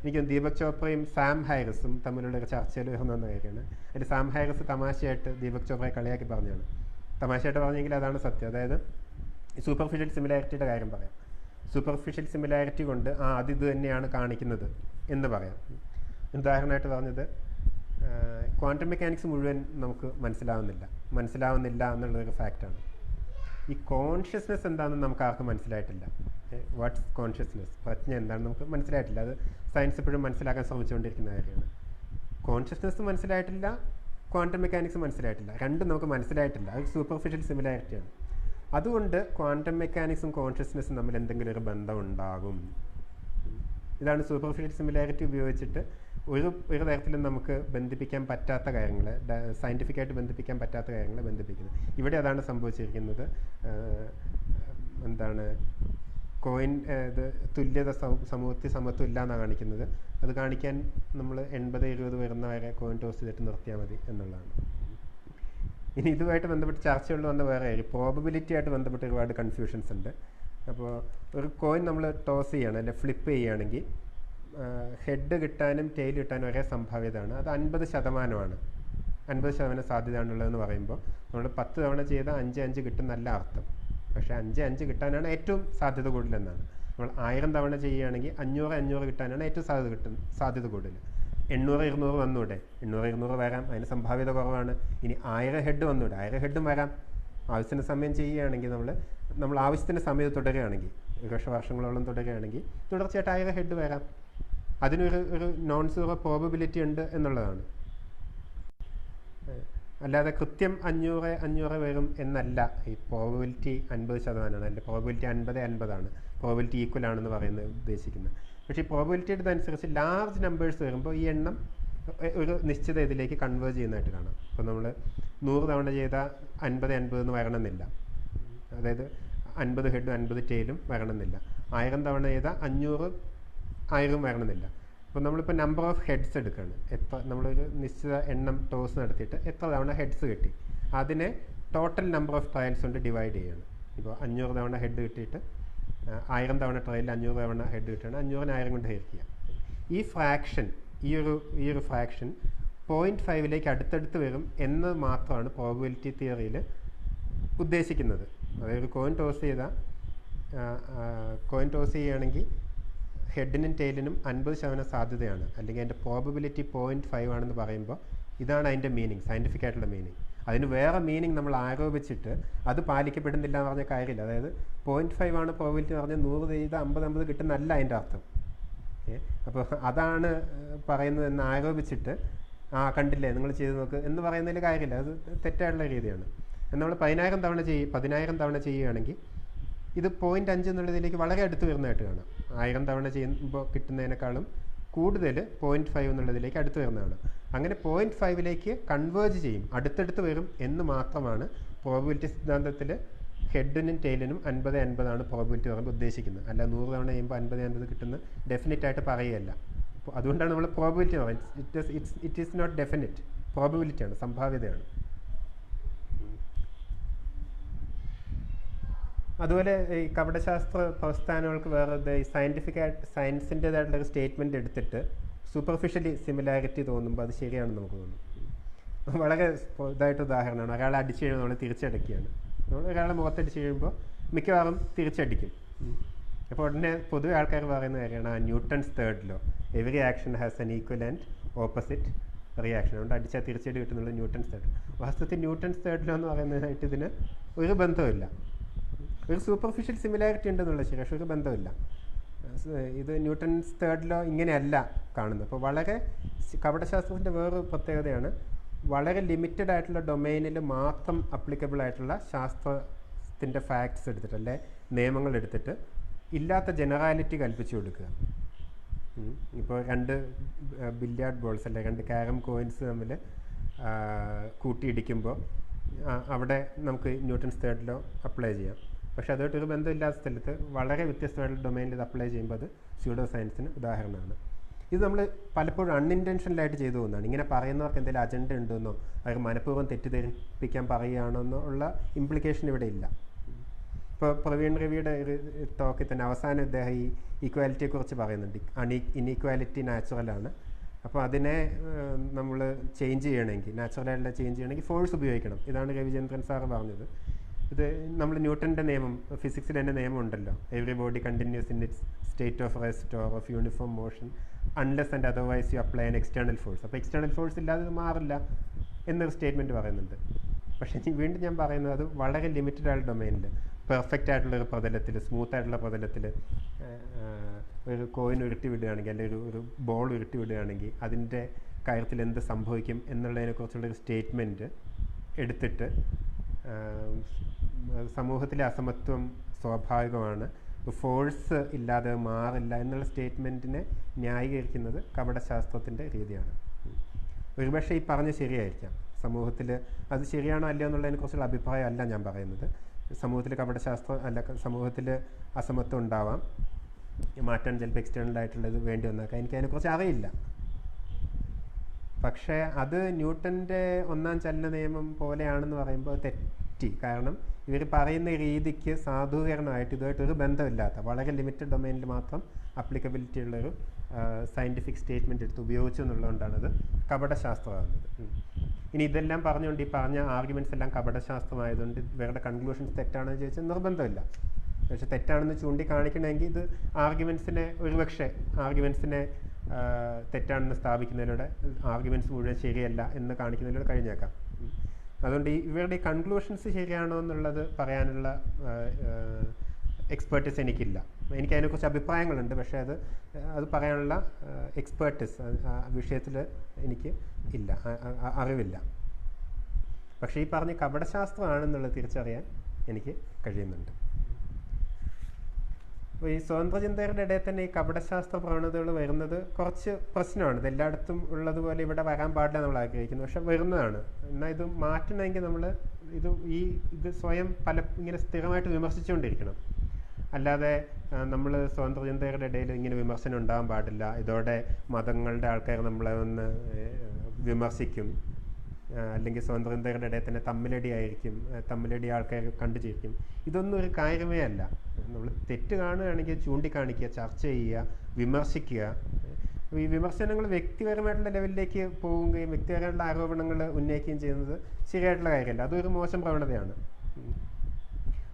എനിക്ക് ദീപക് ചോപ്രയും സാം ഹാരിസും തമ്മിലുള്ള ഒരു ചർച്ചയിൽ വരുന്ന കാര്യമാണ്. അതിൽ സാം ഹാരിസ് തമാശയായിട്ട് ദീപക് ചോപ്രയെ കളിയാക്കി പറഞ്ഞാണ്. തമാശയായിട്ട് പറഞ്ഞെങ്കിൽ അതാണ് സത്യം. അതായത് സൂപ്പർഫിഷ്യൽ സിമിലാരിറ്റിയുടെ കാര്യം പറയാം. സൂപ്പർഫിഷ്യൽ സിമിലാരിറ്റി കൊണ്ട് ഇത് തന്നെയാണ് കാണിക്കുന്നത് എന്ന് പറയാം. ഉദാഹരണമായിട്ട് പറഞ്ഞത്, ക്വാണ്ടം മെക്കാനിക്സ് മുഴുവൻ നമുക്ക് മനസ്സിലാവുന്നില്ല എന്നുള്ളതൊരു ഫാക്റ്റാണ്. ഈ കോൺഷ്യസ്നെസ് എന്താണെന്ന് നമുക്ക് ആർക്കും മനസ്സിലായിട്ടില്ല. വാട്ട്സ് കോൺഷ്യസ്നെസ്, പ്രജ്ഞ എന്താണെന്ന് നമുക്ക് മനസ്സിലായിട്ടില്ല. അത് സയൻസ് ഇപ്പോഴും മനസ്സിലാക്കാൻ ശ്രമിച്ചുകൊണ്ടിരിക്കുന്ന കാര്യമാണ്. കോൺഷ്യസ്നെസ് മനസ്സിലായിട്ടില്ല, ക്വാണ്ടം മെക്കാനിക്സ് മനസ്സിലായിട്ടില്ല, രണ്ടും നമുക്ക് മനസ്സിലായിട്ടില്ല. അത് സൂപ്പർഫിഷ്യൽ സിമിലാരിറ്റിയാണ്. അതുകൊണ്ട് ക്വാണ്ടം മെക്കാനിക്സും കോൺഷ്യസ്നെസ്സും തമ്മിൽ എന്തെങ്കിലും ഒരു ബന്ധം ഉണ്ടാകും. ഇതാണ് സൂപ്പർഫിഷ്യൽ സിമിലാരിറ്റി ഉപയോഗിച്ചിട്ട് ഒരു തരത്തിലും നമുക്ക് ബന്ധിപ്പിക്കാൻ പറ്റാത്ത കാര്യങ്ങൾ, സയൻറ്റിഫിക്കായിട്ട് ബന്ധിപ്പിക്കാൻ പറ്റാത്ത കാര്യങ്ങളെ ബന്ധിപ്പിക്കുന്നത്. ഇവിടെ അതാണ് സംഭവിച്ചിരിക്കുന്നത്. കോയിൻ ഇത് തുല്യത സമൂഹത്തിൽ സമത്വം ഇല്ല എന്നാണ് കാണിക്കുന്നത്. അത് കാണിക്കാൻ നമ്മൾ 80-20 വരുന്ന വരെ കോയിൻ ടോസ് ചെയ്തിട്ട് നിർത്തിയാൽ മതി എന്നുള്ളതാണ്. ഇനി ഇതുമായിട്ട് ബന്ധപ്പെട്ട് ചർച്ചകളിൽ വന്ന വേറെ പ്രോബബിലിറ്റി ആയിട്ട് ബന്ധപ്പെട്ട് ഒരുപാട് കൺഫ്യൂഷൻസ് ഉണ്ട്. അപ്പോൾ ഒരു കോയിൻ നമ്മൾ ടോസ് ചെയ്യുകയാണ്, അല്ലെ ഫ്ലിപ്പ് ചെയ്യുകയാണെങ്കിൽ ഹെഡ് കിട്ടാനും ടെയിൽ കിട്ടാനും ഒരേ സംഭാവ്യതയാണ്. അത് 50%. 50% സാധ്യതയാണുള്ളതെന്ന് പറയുമ്പോൾ നമ്മൾ 10 തവണ ചെയ്ത 5-5 കിട്ടുന്നല്ല അർത്ഥം. പക്ഷേ 5-5 കിട്ടാനാണ് ഏറ്റവും സാധ്യത കൂടുതലെന്നാണ്. നമ്മൾ 1000 തവണ ചെയ്യുകയാണെങ്കിൽ 500-500 കിട്ടാനാണ് ഏറ്റവും സാധ്യത കൂടുതൽ. 800-200 വന്നൂടെ? 800-200 വരാം, അതിന് സംഭാവ്യത കുറവാണ്. ഇനി 1000 ഹെഡ് വന്നൂടെ? 1000 ഹെഡും വരാം. ആവശ്യത്തിന് സമയം ചെയ്യുകയാണെങ്കിൽ നമ്മൾ ആവശ്യത്തിന് സമയം തുടരുകയാണെങ്കിൽ, വർഷങ്ങളോളം തുടരുകയാണെങ്കിൽ തുടർച്ചയായിട്ട് 1000 ഹെഡ് വരാം. അതിനൊരു നോൺ സീറോ പ്രോബബിലിറ്റി ഉണ്ട് എന്നുള്ളതാണ്. അല്ലാതെ കൃത്യം 500 വരും എന്നല്ല. ഈ പ്രോബബിലിറ്റി 50%, അല്ലെ പ്രോബബിലിറ്റി 50-50 പ്രോബബിലിറ്റി ഈക്വൽ ആണെന്ന് പറയുന്നത് ഉദ്ദേശിക്കുന്നത്. പക്ഷേ ഈ പ്രോബബിലിറ്റിയുടെ അനുസരിച്ച് ലാർജ് നമ്പേഴ്സ് വരുമ്പോൾ ഈ എണ്ണം ഒരു നിശ്ചിത ഇതിലേക്ക് കൺവേർജ് ചെയ്യുന്നതായിട്ട് കാണാം. ഇപ്പോൾ നമ്മൾ 100 തവണ ചെയ്താൽ 50-50 എന്ന് വരണമെന്നില്ല. അതായത് 50 ഹെഡും 50 ടെയിലും വരണമെന്നില്ല. 1000 തവണ ചെയ്താൽ 500 1000 വരണമെന്നില്ല. അപ്പോൾ നമ്മളിപ്പോൾ നമ്പർ ഓഫ് ഹെഡ്സ് എടുക്കുകയാണ്. എത്ര നമ്മളൊരു നിശ്ചിത എണ്ണം ടോസ് നടത്തിയിട്ട് എത്ര തവണ ഹെഡ്സ് കിട്ടി അതിനെ ടോട്ടൽ നമ്പർ ഓഫ് ട്രയൽസ് കൊണ്ട് ഡിവൈഡ് ചെയ്യുകയാണ്. ഇപ്പോൾ 500 തവണ ഹെഡ് കിട്ടിയിട്ട് 1000 തവണ ട്രയലിൽ 500 തവണ ഹെഡ് കിട്ടുകയാണ്. 500 1000 കൊണ്ട് ഹരിക്കുക. ഈ ഫ്രാക്ഷൻ ഈ ഒരു ഫ്രാക്ഷൻ 0.5 അടുത്തടുത്ത് വരും എന്ന് മാത്രമാണ് പ്രോബബിലിറ്റി തിയറിയിൽ ഉദ്ദേശിക്കുന്നത്. അതായത് കോയിൻ ടോസ് ചെയ്യുകയാണെങ്കിൽ ഹെഡിനും ടെയിലിനും 50% സാധ്യതയാണ്, അല്ലെങ്കിൽ അതിൻ്റെ പ്രോബബിലിറ്റി 0.5 ആണെന്ന് പറയുമ്പോൾ ഇതാണ് അതിൻ്റെ മീനിങ്, സയൻറ്റിഫിക് ആയിട്ടുള്ള മീനിങ്. അതിന് വേറെ മീനിങ് നമ്മൾ ആരോപിച്ചിട്ട് അത് പാലിക്കപ്പെടുന്നില്ല എന്ന് പറഞ്ഞ കാര്യമില്ല. അതായത് 0.5 ആണ് പ്രോബബിലിറ്റി എന്ന് പറഞ്ഞാൽ 100 ചെയ്ത് 50 കിട്ടുന്നല്ല അതിൻ്റെ അർത്ഥം. അപ്പോൾ അതാണ് പറയുന്നത് എന്ന് ആരോപിച്ചിട്ട് കണ്ടില്ലേ നിങ്ങൾ ചെയ്ത് നോക്ക് എന്ന് പറയുന്നതിൽ കാര്യമില്ല. അത് തെറ്റായിട്ടുള്ള രീതിയാണ്. നമ്മൾ 10,000 തവണ ചെയ്യുകയാണെങ്കിൽ ഇത് 0.5 എന്നുള്ളതിലേക്ക് വളരെ അടുത്ത് വരുന്നതായിട്ട് കാണാം. 1000 തവണ ചെയ്യുമ്പോൾ കിട്ടുന്നതിനേക്കാളും കൂടുതൽ 0.5 എന്നുള്ളതിലേക്ക് അടുത്ത് വരുന്നതാണ്. അങ്ങനെ 0.5 കൺവേർജ് ചെയ്യും, അടുത്തടുത്ത് വരും എന്ന് മാത്രമാണ് പ്രോബബിലിറ്റി സിദ്ധാന്തത്തിൽ ഹെഡിനും ടെയിലിനും 50-50 പ്രോബബിലിറ്റി പറയുമ്പോൾ ഉദ്ദേശിക്കുന്നത്. അല്ല 100 തവണ ചെയ്യുമ്പോൾ 50-50 കിട്ടുന്ന ഡെഫിനറ്റ് ആയിട്ട് പറയുകയല്ല. അപ്പോൾ അതുകൊണ്ടാണ് നമ്മൾ പ്രോബബിലിറ്റി പറയുന്നത്. ഇറ്റ് ഈസ് നോട്ട് ഡെഫിനിറ്റ്, പ്രോബബിലിറ്റിയാണ്, സംഭാവ്യതയാണ്. അതുപോലെ ഈ കപടശാസ്ത്ര പ്രസ്ഥാനങ്ങൾക്ക് വേറെ ഈ സയൻസിൻ്റേതായിട്ടുള്ളൊരു സ്റ്റേറ്റ്മെൻറ്റ് എടുത്തിട്ട് സൂപ്പർഫിഷ്യലി സിമിലാരിറ്റി തോന്നുമ്പോൾ അത് ശരിയാണെന്ന് നമുക്ക് തോന്നും. വളരെ ഇതായിട്ട് ഉദാഹരണമാണ്, ഒരാളെ അടിച്ചു കഴിയുമ്പോൾ നമ്മൾ തിരിച്ചടിക്കുകയാണ്. നമ്മൾ ഒരാളെ മുഖത്തടിച്ച് കഴിയുമ്പോൾ മിക്കവാറും തിരിച്ചടിക്കും. അപ്പോൾ ഉടനെ പൊതുവെ ആൾക്കാർ പറയുന്ന കാര്യമാണ് Newton's third law, every action has N equal and opposite reaction. അതുകൊണ്ട് അടിച്ചാൽ തിരിച്ചടി കിട്ടുന്നുള്ളത് ന്യൂട്ടൺസ് തേർഡ്. വാസ്തവത്തിൽ ന്യൂട്ടൺസ് തേർഡ് ലോ എന്ന് പറയുന്നതിനായിട്ട് ഇതിന് ഒരു ബന്ധമില്ല. ഒരു സൂപ്പർഫിഷ്യൽ സിമിലാരിറ്റി ഉണ്ടെന്നുള്ള ശരി, പക്ഷെ ഒരു ബന്ധമില്ല. ഇത് ന്യൂട്ടൺസ് തേർഡ് ലോ ഇങ്ങനെയല്ല കാണുന്നത്. അപ്പോൾ വളരെ കപടശാസ്ത്രത്തിൻ്റെ വേറൊരു പ്രത്യേകതയാണ്, വളരെ ലിമിറ്റഡ് ആയിട്ടുള്ള ഡൊമൈനിൽ മാത്രം അപ്ലിക്കബിൾ ആയിട്ടുള്ള ശാസ്ത്രത്തിൻ്റെ ഫാക്ട്സ് എടുത്തിട്ട് അല്ലെ നിയമങ്ങൾ എടുത്തിട്ട് ഇല്ലാത്ത ജനറാലിറ്റി കൽപ്പിച്ചു കൊടുക്കുക. ഇപ്പോൾ 2 ബില്യാർഡ് ബോൾസ് അല്ലെ 2 ക്യാരം കോയിൻസ് തമ്മിൽ കൂട്ടിയിടിക്കുമ്പോൾ അവിടെ നമുക്ക് ന്യൂട്ടൺസ് തേർഡ് ലോ അപ്ലൈ ചെയ്യാം. പക്ഷേ അതുമായിട്ടൊരു ബന്ധമില്ലാത്ത സ്ഥലത്ത് വളരെ വ്യത്യസ്തമായിട്ടുള്ള ഡൊമൈനിൽ ഇത് അപ്ലൈ ചെയ്യുമ്പോൾ അത് സ്യൂഡോ സയൻസിന് ഉദാഹരണമാണ്. ഇത് നമ്മൾ പലപ്പോഴും അൺഇൻറ്റൻഷനലായിട്ട് ചെയ്തു പോകുന്നതാണ്. ഇങ്ങനെ പറയുന്നവർക്ക് എന്തെങ്കിലും അജണ്ട ഉണ്ടെന്നോ അവർ മനഃപൂർവ്വം തെറ്റിദ്ധരിപ്പിക്കാൻ പറയുകയാണെന്നോ ഉള്ള ഇംപ്ലിക്കേഷൻ ഇവിടെ ഇല്ല. ഇപ്പോൾ പ്രവീൺ രവിയുടെ ഒരു ടോക്കിൽ തന്നെ അവസാനം ഇദ്ദേഹം ഈ ഈക്വാലിറ്റിയെക്കുറിച്ച് പറയുന്നുണ്ട്. ഇനീക്വാലിറ്റി നാച്ചുറലാണ്, അപ്പോൾ അതിനെ നമ്മൾ ചേഞ്ച് ചെയ്യണമെങ്കിൽ, നാച്ചുറലായിട്ടുള്ള ചേഞ്ച് ചെയ്യണമെങ്കിൽ ഫോഴ്സ് ഉപയോഗിക്കണം. ഇതാണ് രവിചന്ദ്രൻ സാറ് പറഞ്ഞത്. ഇത് നമ്മൾ ന്യൂട്ടൻ്റെ നിയമം, ഫിസിക്സിൽ തന്നെ നിയമം ഉണ്ടല്ലോ, every body continuous in its state of rest or of uniform motion unless and otherwise you apply an external force. അപ്പോൾ എക്സ്റ്റേണൽ ഫോഴ്സ് ഇല്ലാതെ ഇത് മാറില്ല എന്നൊരു സ്റ്റേറ്റ്മെൻറ്റ് പറയുന്നുണ്ട്. പക്ഷേ വീണ്ടും ഞാൻ പറയുന്നത് അത് വളരെ ലിമിറ്റഡ് ആയിട്ടുള്ള ഡൊമൈനിൽ, പെർഫെക്റ്റ് ആയിട്ടുള്ളൊരു പ്രതലത്തിൽ, സ്മൂത്ത് ആയിട്ടുള്ള പ്രതലത്തിൽ ഒരു കോയിൻ ഉരുട്ടി വിടുകയാണെങ്കിൽ അല്ലെങ്കിൽ ഒരു ബോൾ ഉരുട്ടി വിടുകയാണെങ്കിൽ അതിൻ്റെ കാര്യത്തിൽ എന്ത് സംഭവിക്കും എന്നുള്ളതിനെക്കുറിച്ചുള്ളൊരു സ്റ്റേറ്റ്മെൻറ്റ് എടുത്തിട്ട് സമൂഹത്തിലെ അസമത്വം സ്വാഭാവികമാണ്, ഫോഴ്സ് ഇല്ലാതെ മാറില്ല എന്നുള്ള സ്റ്റേറ്റ്മെൻറ്റിനെ ന്യായീകരിക്കുന്നത് കപടശാസ്ത്രത്തിൻ്റെ രീതിയാണ്. ഒരുപക്ഷെ ഈ പറഞ്ഞ് ശരിയായിരിക്കാം, സമൂഹത്തിൽ അത് ശരിയാണോ അല്ലയോ എന്നുള്ളതിനെക്കുറിച്ചുള്ള അഭിപ്രായം അല്ല ഞാൻ പറയുന്നത്. സമൂഹത്തിൽ കപടശാസ്ത്രം അല്ല, സമൂഹത്തിൽ അസമത്വം ഉണ്ടാവാം, മാറ്റാൻ ചിലപ്പോൾ എക്സ്റ്റേണലായിട്ടുള്ളത് വേണ്ടി വന്നേക്കാം, എനിക്കതിനെക്കുറിച്ച് അറിയില്ല. പക്ഷേ അത് ന്യൂട്ടൻ്റെ 1ാം ചലന നിയമം പോലെയാണെന്ന് പറയുമ്പോൾ തെറ്റി. കാരണം ഇവർ പറയുന്ന രീതിക്ക് സാധൂകരണമായിട്ട് ഇതുമായിട്ടൊരു ബന്ധമില്ലാത്ത വളരെ ലിമിറ്റഡ് ഡൊമൈനിൽ മാത്രം അപ്ലിക്കബിലിറ്റി ഉള്ളൊരു സയൻറ്റിഫിക് സ്റ്റേറ്റ്മെൻറ്റ് എടുത്ത് ഉപയോഗിച്ചു എന്നുള്ളതുകൊണ്ടാണത് കപടശാസ്ത്രമാകുന്നത്. ഇനി ഇതെല്ലാം പറഞ്ഞുകൊണ്ട് ഈ പറഞ്ഞ ആർഗ്യുമെൻറ്റ്സ് എല്ലാം കപടശാസ്ത്രമായതുകൊണ്ട് ഇവരുടെ കൺക്ലൂഷൻസ് തെറ്റാണെന്ന് ചോദിച്ചാൽ നിർബന്ധമില്ല. പക്ഷെ തെറ്റാണെന്ന് ചൂണ്ടിക്കാണിക്കണമെങ്കിൽ ഇത് ആർഗ്യുമെൻറ്റ്സിനെ തെറ്റാണെന്ന് സ്ഥാപിക്കുന്നതിലൂടെ ആർഗ്യുമെൻറ്റ്സ് മുഴുവൻ ശരിയല്ല എന്ന് കാണിക്കുന്നതിലൂടെ കഴിഞ്ഞേക്കാം. അതുകൊണ്ട് ഇവരുടെ ഈ കൺക്ലൂഷൻസ് ശരിയാണോ എന്നുള്ളത് പറയാനുള്ള എക്സ്പേർട്ടീസ് എനിക്കില്ല. എനിക്കതിനെക്കുറിച്ച് അഭിപ്രായങ്ങളുണ്ട്, പക്ഷേ അത് പറയാനുള്ള എക്സ്പേർട്ടീസ് വിഷയത്തിൽ എനിക്ക് ഇല്ല, അറിവില്ല. പക്ഷേ ഈ പറഞ്ഞ കപടശാസ്ത്രമാണെന്നുള്ളത് തിരിച്ചറിയാൻ എനിക്ക് കഴിയുന്നുണ്ട്. അപ്പോൾ ഈ സ്വതന്ത്രചിന്തകരുടെ ഇടയിൽ തന്നെ ഈ കപടശാസ്ത്ര പ്രവണതകൾ വരുന്നത് കുറച്ച് പ്രശ്നമാണ്. ഇത് എല്ലായിടത്തും ഉള്ളതുപോലെ ഇവിടെ വരാൻ പാടില്ല നമ്മൾ ആഗ്രഹിക്കുന്നു, പക്ഷെ വരുന്നതാണ്. എന്നാൽ ഇത് മാറ്റണമെങ്കിൽ നമ്മൾ ഇത് സ്വയം ഇങ്ങനെ സ്ഥിരമായിട്ട് വിമർശിച്ചുകൊണ്ടിരിക്കണം. അല്ലാതെ നമ്മൾ സ്വതന്ത്ര ചിന്തകരുടെ ഇടയിൽ ഇങ്ങനെ വിമർശനം ഉണ്ടാകാൻ പാടില്ല, ഇതോടെ മതങ്ങളുടെ ആൾക്കാർ നമ്മളെ ഒന്ന് വിമർശിക്കും, അല്ലെങ്കിൽ സ്വതന്ത്ര ചിന്തകരുടെ ഇടയിൽ തന്നെ തമ്മിലടി ആയിരിക്കും, തമ്മിലടി ആൾക്കാർ കണ്ടു ചേർക്കും. ഇതൊന്നും ഒരു കാര്യമേ അല്ല. നമ്മൾ തെറ്റ് കാണുകയാണെങ്കിൽ ചൂണ്ടിക്കാണിക്കുക, ചർച്ച ചെയ്യുക, വിമർശിക്കുക. ഈ വിമർശനങ്ങൾ വ്യക്തിപരമായിട്ടുള്ള ലെവലിലേക്ക് പോവുകയും വ്യക്തിപരമായിട്ടുള്ള ആരോപണങ്ങൾ ഉന്നയിക്കുകയും ചെയ്യുന്നത് ശരിയായിട്ടുള്ള കാര്യമല്ല. അതൊരു മോശം പ്രവണതയാണ്.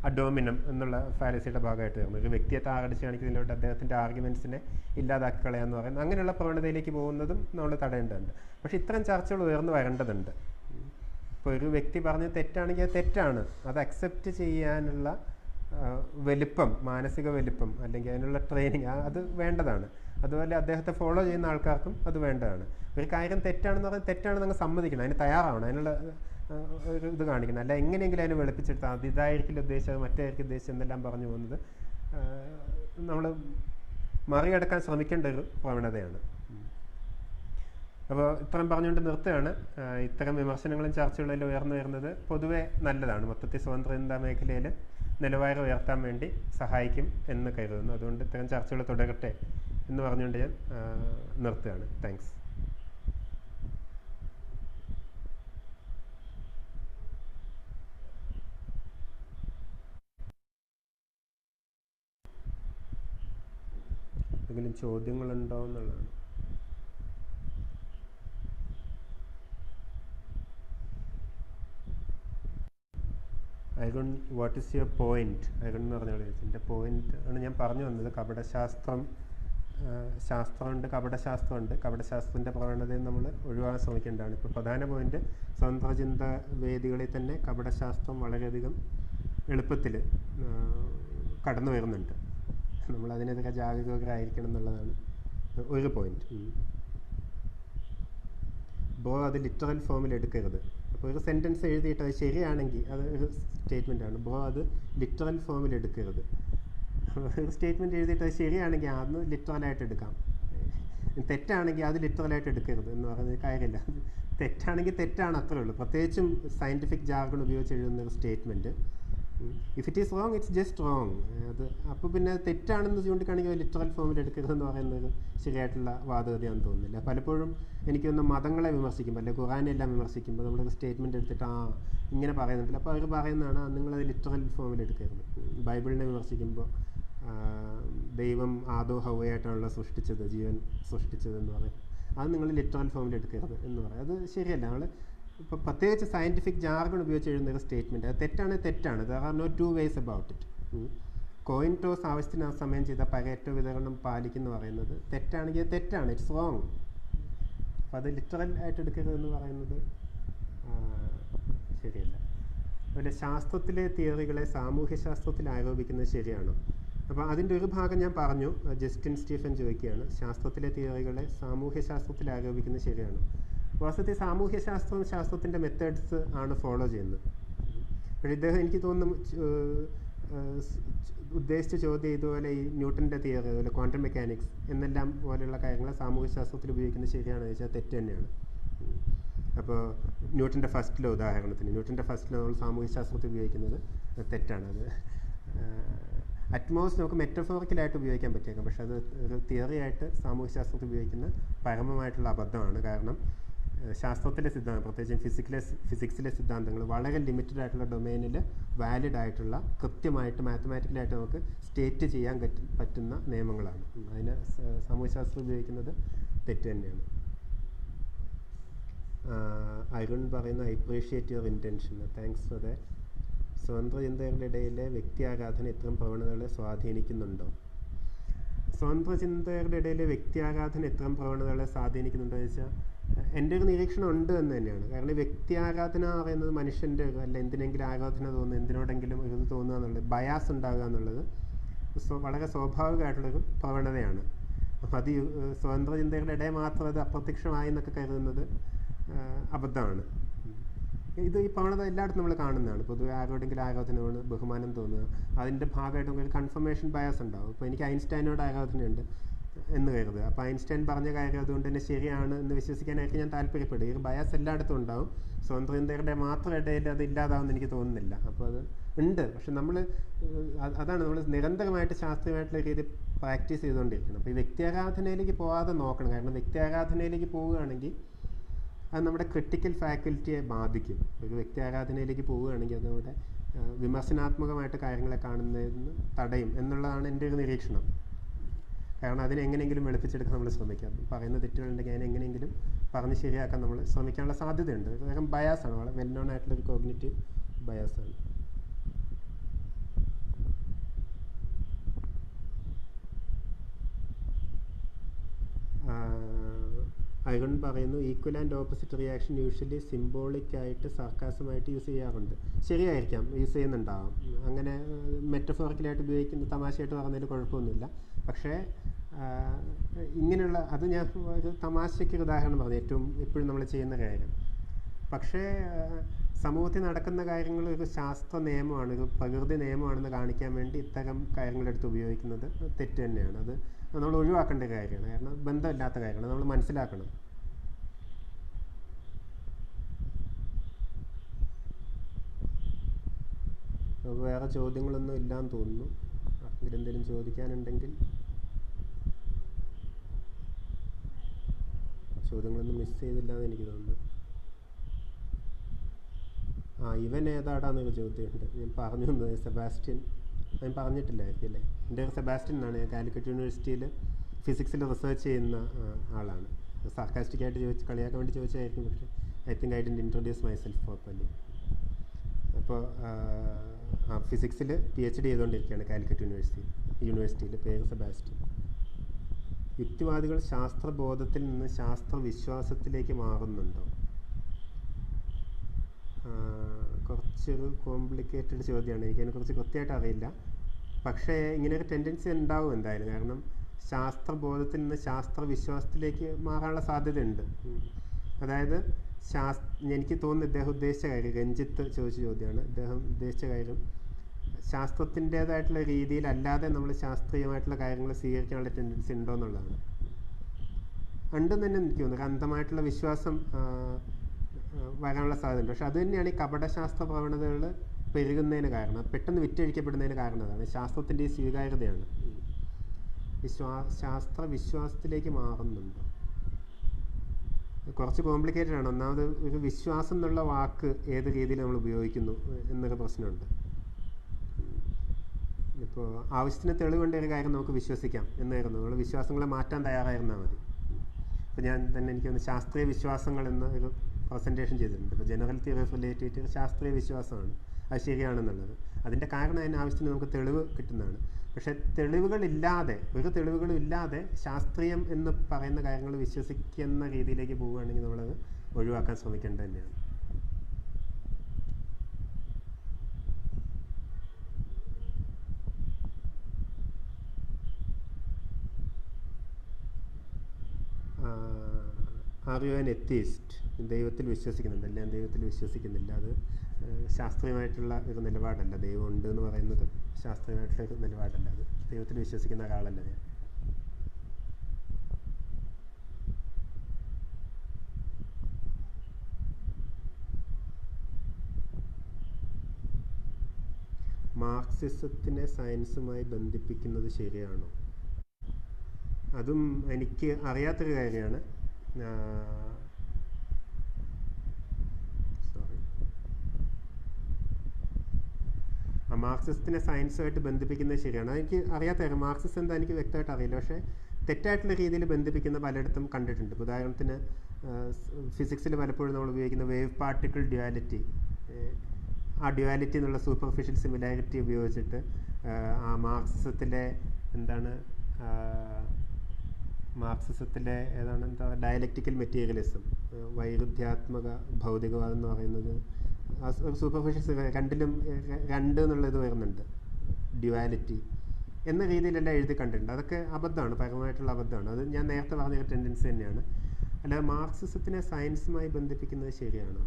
അഡോമിനം എന്നുള്ള ഫാലസിയുടെ ഭാഗമായിട്ട് വരുന്നത് ഒരു വ്യക്തിയെ താറടിച്ച് കാണിക്കുന്നതിലൂടെ അദ്ദേഹത്തിൻ്റെ ആർഗ്യുമെൻസിനെ ഇല്ലാതാക്കി കളയാന്ന് പറയുന്നത്, അങ്ങനെയുള്ള പ്രവണതയിലേക്ക് പോകുന്നതും നമ്മൾ തടയേണ്ടതുണ്ട്. പക്ഷെ ഇത്തരം ചർച്ചകൾ ഉയർന്നു വരേണ്ടതുണ്ട്. ഇപ്പോൾ ഒരു വ്യക്തി പറഞ്ഞ് തെറ്റാണെങ്കിൽ അത് തെറ്റാണ്, അത് അക്സെപ്റ്റ് ചെയ്യാനുള്ള വലിപ്പം, മാനസിക വലിപ്പം, അല്ലെങ്കിൽ അതിനുള്ള ട്രെയിനിങ് അത് വേണ്ടതാണ്. അതുപോലെ അദ്ദേഹത്തെ ഫോളോ ചെയ്യുന്ന ആൾക്കാർക്കും അത് വേണ്ടതാണ്. ഒരു കാര്യം തെറ്റാണെന്ന് പറഞ്ഞാൽ തെറ്റാണെന്ന് അങ്ങ് സമ്മതിക്കണം, അതിന് തയ്യാറാവണം, അതിനുള്ള ഒരു ഇത് കാണിക്കണം. അല്ല എങ്ങനെയെങ്കിലും അതിനെ വെളുപ്പിച്ചെടുത്താൽ അത് ഇതായിരിക്കില്ല ഉദ്ദേശിച്ചത്, മറ്റേതായിരിക്കും ഉദ്ദേശിച്ചത് എന്നെല്ലാം പറഞ്ഞു പോകുന്നത് നമ്മൾ മറികടക്കാൻ ശ്രമിക്കേണ്ട ഒരു പ്രവണതയാണ്. അപ്പോൾ ഇത്രയും പറഞ്ഞുകൊണ്ട് നിർത്തുകയാണ്. ഇത്തരം വിമർശനങ്ങളും ചർച്ചകളും ഉയർന്നു വരുന്നത് പൊതുവെ നല്ലതാണ്. മൊത്തത്തിൽ സ്വതന്ത്ര ചിന്താ മേഖലയിൽ നിലവാരം ഉയർത്താൻ വേണ്ടി സഹായിക്കും എന്ന് കരുതുന്നു. അതുകൊണ്ട് ഇത്തരം ചർച്ചകൾ തുടരട്ടെ എന്ന് പറഞ്ഞുകൊണ്ട് ഞാൻ നിർത്തുകയാണ്. താങ്ക്സ്. എന്തെങ്കിലും ചോദ്യങ്ങളുണ്ടോ എന്നുള്ളതാണ്. Eigen, what is your point? Eigen എന്ന് പറഞ്ഞ എൻ്റെ പോയിന്റ് ആണ് ഞാൻ പറഞ്ഞു വന്നത്. ശാസ്ത്രമുണ്ട്, കപടശാസ്ത്രമുണ്ട്. കപടശാസ്ത്രത്തിൻ്റെ പ്രവണതയും നമ്മൾ ഒഴിവാക്കാൻ ശ്രമിക്കേണ്ടതാണ്. ഇപ്പോൾ പ്രധാന പോയിന്റ്, സ്വതന്ത്ര ചിന്ത വേദികളിൽ തന്നെ കപടശാസ്ത്രം വളരെയധികം എളുപ്പത്തിൽ കടന്നു വരുന്നുണ്ട്. നമ്മളതിനെതിരെ ജാഗരൂകരായിരിക്കണം എന്നുള്ളതാണ് ഒരു പോയിന്റ്. അത് ലിറ്ററൽ ഫോമിൽ എടുക്കരുത്. അപ്പോൾ ഒരു സെൻറ്റൻസ് എഴുതിയിട്ട് അത് ശരിയാണെങ്കിൽ അത് ഒരു സ്റ്റേറ്റ്മെൻറ്റാണ്. അത് ലിറ്ററൽ ഫോമിൽ എടുക്കരുത്. ഒരു സ്റ്റേറ്റ്മെൻറ്റ് എഴുതിയിട്ട് അത് ശരിയാണെങ്കിൽ അന്ന് ലിറ്ററലായിട്ട് എടുക്കാം, തെറ്റാണെങ്കിൽ അത് ലിറ്ററലായിട്ട് എടുക്കരുത് എന്ന് പറയുന്നത് കാര്യമില്ല. തെറ്റാണെങ്കിൽ തെറ്റാണ്, അത്രേ ഉള്ളൂ. പ്രത്യേകിച്ചും സയൻറ്റിഫിക് ജാർഗൺ ഉപയോഗിച്ച് എഴുതുന്ന ഒരു statement, if it is wrong it's just wrong. അത് അപ്പോൾ പിന്നെ തെറ്റാണെന്ന് ചൂണ്ടിക്കാണെങ്കിൽ ലിറ്ററൽ ഫോമിൽ എടുക്കരുതെന്ന് പറയുന്നത് ശരിയായിട്ടുള്ള വാദഗതിയാണെന്ന് തോന്നുന്നില്ല. പലപ്പോഴും എനിക്കൊന്ന് മതങ്ങളെ വിമർശിക്കുമ്പോൾ അല്ലെങ്കിൽ ഖുറാനെല്ലാം വിമർശിക്കുമ്പോൾ നമ്മളൊരു സ്റ്റേറ്റ്മെൻറ്റ് എടുത്തിട്ട് ഇങ്ങനെ പറയുന്നുണ്ടല്ലോ, അപ്പോൾ അവർ പറയുന്നതാണ് നിങ്ങളത് ലിറ്ററൽ ഫോമിൽ എടുക്കരുത്. ബൈബിളിനെ വിമർശിക്കുമ്പോൾ ദൈവം ആദോ ഹവ്വയായിട്ടാണല്ലോ സൃഷ്ടിച്ചത്, ജീവൻ സൃഷ്ടിച്ചതെന്ന് പറയും, അത് നിങ്ങൾ ലിറ്ററൽ ഫോമിൽ എടുക്കരുത് എന്ന് പറയും. അത് ശരിയല്ല. നമ്മൾ ഇപ്പോൾ പ്രത്യേകിച്ച് സയൻറ്റിഫിക് ജാർഗൺ ഉപയോഗിച്ച് എഴുതുന്ന ഒരു സ്റ്റേറ്റ്മെൻറ്റ് അത് തെറ്റാണ്. There are no two ways about it. Coin toss ആവശ്യത്തിന് ആ സമയം ചെയ്ത പരേറ്റോ വിതരണം പാലിക്കുന്നു പറയുന്നത് തെറ്റാണെങ്കിൽ അത് തെറ്റാണ്, ഇറ്റ്സ് റോങ്. അപ്പോൾ അത് ലിറ്ററൽ ആയിട്ട് എടുക്കരുതെന്ന് പറയുന്നത് ശരിയല്ല. അതുപോലെ ശാസ്ത്രത്തിലെ തിയറികളെ സാമൂഹ്യശാസ്ത്രത്തിൽ ആരോപിക്കുന്നത് ശരിയാണോ? അപ്പോൾ അതിൻ്റെ ഒരു ഭാഗം ഞാൻ പറഞ്ഞു. ജസ്റ്റിൻ സ്റ്റീഫൻ ചോദിക്കുകയാണ്, ശാസ്ത്രത്തിലെ തിയറികളെ സാമൂഹ്യശാസ്ത്രത്തിൽ ആരോപിക്കുന്നത് ശരിയാണോ? വാസ്തവത്തിൽ ശാസ്ത്രത്തിൻ്റെ മെത്തേഡ്സ് ആണ് ഫോളോ ചെയ്യുന്നത്. പക്ഷേ ഇദ്ദേഹം എനിക്ക് തോന്നുന്നു ഉദ്ദേശിച്ച ചോദ്യം ഇതുപോലെ ഈ ന്യൂട്ടൻ്റെ തിയറി, അതുപോലെ ക്വാണ്ടം മെക്കാനിക്സ് എന്നെല്ലാം പോലെയുള്ള കാര്യങ്ങൾ സാമൂഹ്യശാസ്ത്രത്തിൽ ഉപയോഗിക്കുന്നത് ശരിയാണെന്ന് ചോദിച്ചാൽ തെറ്റ് തന്നെയാണ്. അപ്പോൾ ന്യൂട്ടൻ്റെ ഫസ്റ്റ് ലോ ഉദാഹരണത്തിന്, ന്യൂട്ടൻ്റെ ഫസ്റ്റ് ലോ നമ്മൾ സാമൂഹ്യശാസ്ത്രത്തിൽ ഉപയോഗിക്കുന്നത് തെറ്റാണ്. അത് അറ്റ്മോസ്റ്റ് നമുക്ക് മെറ്റഫോറിക്കലായിട്ട് ഉപയോഗിക്കാൻ പറ്റിയേക്കാം, പക്ഷെ അത് ഒരു തിയറിയായിട്ട് സാമൂഹ്യശാസ്ത്രത്തിൽ ഉപയോഗിക്കുന്ന പരമമായിട്ടുള്ള അബദ്ധമാണ്. കാരണം ശാസ്ത്രത്തിലെ സിദ്ധാന്തം, പ്രത്യേകിച്ചും ഫിസിക്സിലെ സിദ്ധാന്തങ്ങൾ വളരെ ലിമിറ്റഡ് ആയിട്ടുള്ള ഡൊമൈനിൽ വാലിഡ് ആയിട്ടുള്ള, കൃത്യമായിട്ട് മാത്തമാറ്റിക്കലായിട്ട് നമുക്ക് സ്റ്റേറ്റ് ചെയ്യാൻ പറ്റുന്ന നിയമങ്ങളാണ്. അതിന് സാമൂഹ്യശാസ്ത്രം ഉപയോഗിക്കുന്നത് തെറ്റ് തന്നെയാണ്. അരുൺ പറയുന്ന I appreciate your intention, thanks for that. സ്വതന്ത്ര ചിന്തകളുടെ ഇടയിലെ വ്യക്തി ആരാധന ഇത്തരം പ്രവണതകളെ സ്വാധീനിക്കുന്നുണ്ടോ? സ്വതന്ത്ര ചിന്തകളുടെ ഇടയിലെ വ്യക്തി ആരാധന ഇത്തരം പ്രവണതകളെ സ്വാധീനിക്കുന്നുണ്ടോ എന്ന് വെച്ചാൽ എൻ്റെ ഒരു നിരീക്ഷണം ഉണ്ട് എന്ന് തന്നെയാണ്. കാരണം വ്യക്തി ആരാധന എന്ന് പറയുന്നത് മനുഷ്യൻ്റെ അല്ല, എന്തിനെങ്കിലും ആരാധന തോന്നുന്നു, എന്തിനോടെങ്കിലും ഒരു ഇത് തോന്നുക എന്നുള്ളത്, ബയാസ് ഉണ്ടാകുക എന്നുള്ളത് വളരെ സ്വാഭാവികമായിട്ടുള്ളൊരു പ്രവണതയാണ്. അപ്പം അത് സ്വതന്ത്ര ചിന്തകളുടെ ഇടയിൽ മാത്രം അത് അപ്രത്യക്ഷമായി എന്നൊക്കെ കരുതുന്നത് അബദ്ധമാണ്. ഇത് ഈ പ്രവണത എല്ലായിടത്തും നമ്മൾ കാണുന്നതാണ്. പൊതുവെ ആരോടെങ്കിലും ആരാധനയോട് ബഹുമാനം തോന്നുക, അതിൻ്റെ ഭാഗമായിട്ട് നമുക്കൊരു കൺഫർമേഷൻ ബയാസ് ഉണ്ടാകും. ഇപ്പോൾ എനിക്ക് ഐൻസ്റ്റൈനോട് ആരാധനയുണ്ട്, എന്ന് കരുതുക. അപ്പോൾ ഐൻസ്റ്റൈൻ പറഞ്ഞ കാര്യം അതുകൊണ്ട് തന്നെ ശരിയാണ് എന്ന് വിശ്വസിക്കാനായിരിക്കും ഞാൻ താല്പര്യപ്പെടുക. ഈ ബയാസ് എല്ലായിടത്തും ഉണ്ടാവും, സ്വതന്ത്ര ചിന്തകരുടെ മാത്രം ഇടയിൽ അത് ഇല്ലാതാവുമെന്ന് എനിക്ക് തോന്നുന്നില്ല. അപ്പോൾ അത് ഉണ്ട്. പക്ഷെ നമ്മൾ അതാണ് നമ്മൾ നിരന്തരമായിട്ട് ശാസ്ത്രീയമായിട്ടുള്ള രീതി പ്രാക്ടീസ് ചെയ്തുകൊണ്ടിരിക്കണം. അപ്പോൾ ഈ വ്യക്തിയാരാധനയിലേക്ക് പോകാതെ നോക്കണം. കാരണം വ്യക്തിയാരാധനയിലേക്ക് പോവുകയാണെങ്കിൽ അത് നമ്മുടെ ക്രിട്ടിക്കൽ ഫാക്കൽറ്റിയെ ബാധിക്കും. ഒരു വ്യക്തിയാരാധനയിലേക്ക് പോവുകയാണെങ്കിൽ അത് നമ്മുടെ വിമർശനാത്മകമായിട്ട് കാര്യങ്ങളെ കാണുന്നതിന് തടയും എന്നുള്ളതാണ് എൻ്റെ ഒരു നിരീക്ഷണം. കാരണം അതിനെ എങ്ങനെയെങ്കിലും വെളുപ്പിച്ചെടുക്കാൻ നമ്മൾ ശ്രമിക്കാം. പറയുന്ന തെറ്റുകളുണ്ടെങ്കിൽ അതിനെ എങ്ങനെയെങ്കിലും പറഞ്ഞ് ശരിയാക്കാൻ നമ്മൾ ശ്രമിക്കാനുള്ള സാധ്യതയുണ്ട്. കാരണം ബയാസാണ്, വളരെ വെൽ നോൺ ആയിട്ടുള്ളൊരു കോഗ്നിറ്റീവ് ബയാസാണ്. അയൺ പറയുന്നു equal and opposite reaction usually symbolic ആയിട്ട് സർക്കാസമായിട്ട് യൂസ് ചെയ്യാറുണ്ട്. ശരിയായിരിക്കാം, യൂസ് ചെയ്യുന്നുണ്ടാവാം. അങ്ങനെ മെറ്റഫോറിക്കലായിട്ട് ഉപയോഗിക്കുന്ന തമാശയായിട്ട് പറഞ്ഞതിൽ കുഴപ്പമൊന്നുമില്ല. പക്ഷേ ഇങ്ങനെയുള്ള അത് ഞാൻ ഒരു തമാശയ്ക്കൊരു ഉദാഹരണം പറഞ്ഞു, ഏറ്റവും എപ്പോഴും നമ്മൾ ചെയ്യുന്ന കാര്യം. പക്ഷേ സമൂഹത്തിൽ നടക്കുന്ന കാര്യങ്ങൾ ഒരു ശാസ്ത്ര നിയമമാണ്, ഒരു പ്രകൃതി നിയമമാണെന്ന് കാണിക്കാൻ വേണ്ടി ഇത്തരം കാര്യങ്ങളെടുത്ത് ഉപയോഗിക്കുന്നത് തെറ്റ് തന്നെയാണ്. അത് നമ്മൾ ഒഴിവാക്കേണ്ട കാര്യമാണ്. കാരണം ബന്ധമില്ലാത്ത കാര്യമാണ്, നമ്മൾ മനസ്സിലാക്കണം. വേറെ ചോദ്യങ്ങളൊന്നും ഇല്ലാന്ന് തോന്നുന്നു. ആർക്കെങ്കിലും എന്തെങ്കിലും ചോദിക്കാനുണ്ടെങ്കിൽ. ചോദ്യങ്ങളൊന്നും മിസ് ചെയ്തില്ല എന്ന് എനിക്ക് തോന്നുന്നു. ഇവൻ ഏതാടാന്നൊരു ചോദ്യമുണ്ട്. ഞാൻ പറഞ്ഞു തന്നത് സെബാസ്റ്റ്യൻ, ഞാൻ പറഞ്ഞിട്ടില്ലായിരിക്കും അല്ലേ? എൻ്റെ ഒരു സെബാസ്റ്റ്യൻ എന്നാണ്. ഞാൻ കാലിക്കറ്റ് യൂണിവേഴ്സിറ്റിയിൽ ഫിസിക്സിൽ റിസർച്ച് ചെയ്യുന്ന ആളാണ്. സാർക്കാസ്റ്റിക്കായിട്ട് കളിയാക്കാൻ വേണ്ടി ചോദിച്ചായിരിക്കും. പക്ഷേ I think I didn't introduce myself properly. അപ്പോൾ ഫിസിക്സിൽ PhD ചെയ്തുകൊണ്ടിരിക്കുകയാണ് കാലിക്കറ്റ് യൂണിവേഴ്സിറ്റിയിൽ. പേര് സെബാസ്റ്റ്യൻ. യുക്തിവാദികൾ ശാസ്ത്രബോധത്തിൽ നിന്ന് ശാസ്ത്രവിശ്വാസത്തിലേക്ക് മാറുന്നുണ്ടോ? കുറച്ചൊരു കോംപ്ലിക്കേറ്റഡ് ചോദ്യമാണ്. എനിക്കതിനെക്കുറിച്ച് കൃത്യമായിട്ട് അറിയില്ല. പക്ഷേ ഇങ്ങനെയൊരു ടെൻഡൻസി ഉണ്ടാവും എന്തായാലും. കാരണം ശാസ്ത്രബോധത്തിൽ നിന്ന് ശാസ്ത്രവിശ്വാസത്തിലേക്ക് മാറാനുള്ള സാധ്യതയുണ്ട്. അതായത് എനിക്ക് തോന്നുന്നു ഇദ്ദേഹം ഉദ്ദേശിച്ച കാര്യം, രഞ്ജിത്ത് ചോദിച്ച ചോദ്യമാണ്. ഇദ്ദേഹം ഉദ്ദേശിച്ച കാര്യം ശാസ്ത്രത്തിൻ്റേതായിട്ടുള്ള രീതിയിലല്ലാതെ നമ്മൾ ശാസ്ത്രീയമായിട്ടുള്ള കാര്യങ്ങൾ സ്വീകരിക്കാനുള്ള ടെൻഡൻസി ഉണ്ടോ എന്നുള്ളതാണ്. ഉണ്ടെന്ന് തന്നെ എനിക്ക് തോന്നുന്നു. അന്ധമായിട്ടുള്ള വിശ്വാസം വരാനുള്ള സാധ്യതയുണ്ട്. പക്ഷെ അത് തന്നെയാണ് ഈ കപടശാസ്ത്ര പ്രവണതകൾ പെരുകുന്നതിന് കാരണം, പെട്ടെന്ന് വിറ്റഴിക്കപ്പെടുന്നതിന് കാരണം. അതാണ് ശാസ്ത്രത്തിൻ്റെ ഈ സ്വീകാര്യതയാണ്. ശാസ്ത്രവിശ്വാസത്തിലേക്ക് മാറുന്നുണ്ടോ? കുറച്ച് കോംപ്ലിക്കേറ്റഡ് ആണ്. ഒന്നാമത് ഒരു വിശ്വാസം എന്നുള്ള വാക്ക് ഏത് രീതിയിൽ നമ്മൾ ഉപയോഗിക്കുന്നു എന്നൊരു പ്രശ്നമുണ്ട്. ഇപ്പോൾ ആവശ്യത്തിന് തെളിവുണ്ട ഒരു കാര്യം നമുക്ക് വിശ്വസിക്കാം എന്നായിരുന്നു. നമ്മൾ വിശ്വാസങ്ങളെ മാറ്റാൻ തയ്യാറായിരുന്നാൽ മതി. ഇപ്പോൾ ഞാൻ തന്നെ എനിക്കൊന്ന് ശാസ്ത്രീയ വിശ്വാസങ്ങൾ എന്ന ഒരു പ്രസൻറ്റേഷൻ ചെയ്തിട്ടുണ്ട്. ഇപ്പോൾ ജനറൽ തിയറി ഓഫ് റിലേറ്റിവിറ്റി ശാസ്ത്രീയ വിശ്വാസമാണ്, അത് ശരിയാണെന്നുള്ളത്. അതിൻ്റെ കാരണം അതിന് ആവശ്യത്തിന് നമുക്ക് തെളിവ് കിട്ടുന്നതാണ്. പക്ഷേ ഒരു തെളിവുകളും ഇല്ലാതെ ശാസ്ത്രീയം എന്ന് പറയുന്ന കാര്യങ്ങൾ വിശ്വസിക്കുന്ന രീതിയിലേക്ക് പോവുകയാണെങ്കിൽ നമ്മളത് ഒഴിവാക്കാൻ ശ്രമിക്കേണ്ടത് തന്നെയാണ്. Are you an atheist? ദൈവത്തിൽ വിശ്വസിക്കുന്നുണ്ട്. അല്ല, ഞാൻ ദൈവത്തിൽ വിശ്വസിക്കുന്നില്ല. അത് ശാസ്ത്രീയമായിട്ടുള്ള ഒരു നിലപാടല്ല. ദൈവം ഉണ്ട് എന്ന് പറയുന്നത് ശാസ്ത്രീയമായിട്ടുള്ള ഒരു നിലപാടല്ല. അത് ദൈവത്തിൽ വിശ്വസിക്കുന്ന ഒരാളല്ല ഞാൻ. മാർക്സിസത്തിനെ സയൻസുമായി ബന്ധിപ്പിക്കുന്നത് ശരിയാണോ? അതും എനിക്ക് അറിയാത്തൊരു കാര്യമാണ്. മാർക്സിസത്തിനെ സയൻസുമായിട്ട് ബന്ധിപ്പിക്കുന്നത് ശരിയാണ്. അതെനിക്ക് അറിയാത്ത കാര്യം. മാർക്സിസം എന്താ എനിക്ക് വ്യക്തമായിട്ട് അറിയില്ല. പക്ഷേ തെറ്റായിട്ടുള്ള രീതിയിൽ ബന്ധിപ്പിക്കുന്ന പലയിടത്തും കണ്ടിട്ടുണ്ട്. ഉദാഹരണത്തിന് ഫിസിക്സിൽ പലപ്പോഴും നമ്മൾ ഉപയോഗിക്കുന്ന വേവ് പാർട്ടിക്കിൾ ഡ്യുവാലിറ്റി, ആ ഡ്യുവാലിറ്റി എന്നുള്ള സൂപ്പർഫിഷ്യൽ സിമിലാരിറ്റി ഉപയോഗിച്ചിട്ട് ആ മാർക്സിസത്തിലെ ഡയലക്റ്റിക്കൽ മെറ്റീരിയലിസം, വൈരുദ്ധ്യാത്മക ഭൗതികവാദം എന്ന് പറയുന്നത് സൂപ്പർഫിഷ്യൽ രണ്ടിലും രണ്ട് എന്നുള്ളത് വരുന്നുണ്ട്, ഡ്യുവാലിറ്റി എന്ന രീതിയിലെല്ലാം എഴുതി കണ്ടിട്ടുണ്ട്. അതൊക്കെ അബദ്ധമാണ്, പരമായിട്ടുള്ള അബദ്ധമാണ്. അത് ഞാൻ നേരത്തെ പറഞ്ഞ ടെൻഡൻസി തന്നെയാണ്. അല്ലാതെ മാർക്സിസത്തിനെ സയൻസുമായി ബന്ധിപ്പിക്കുന്നത് ശരിയാണോ?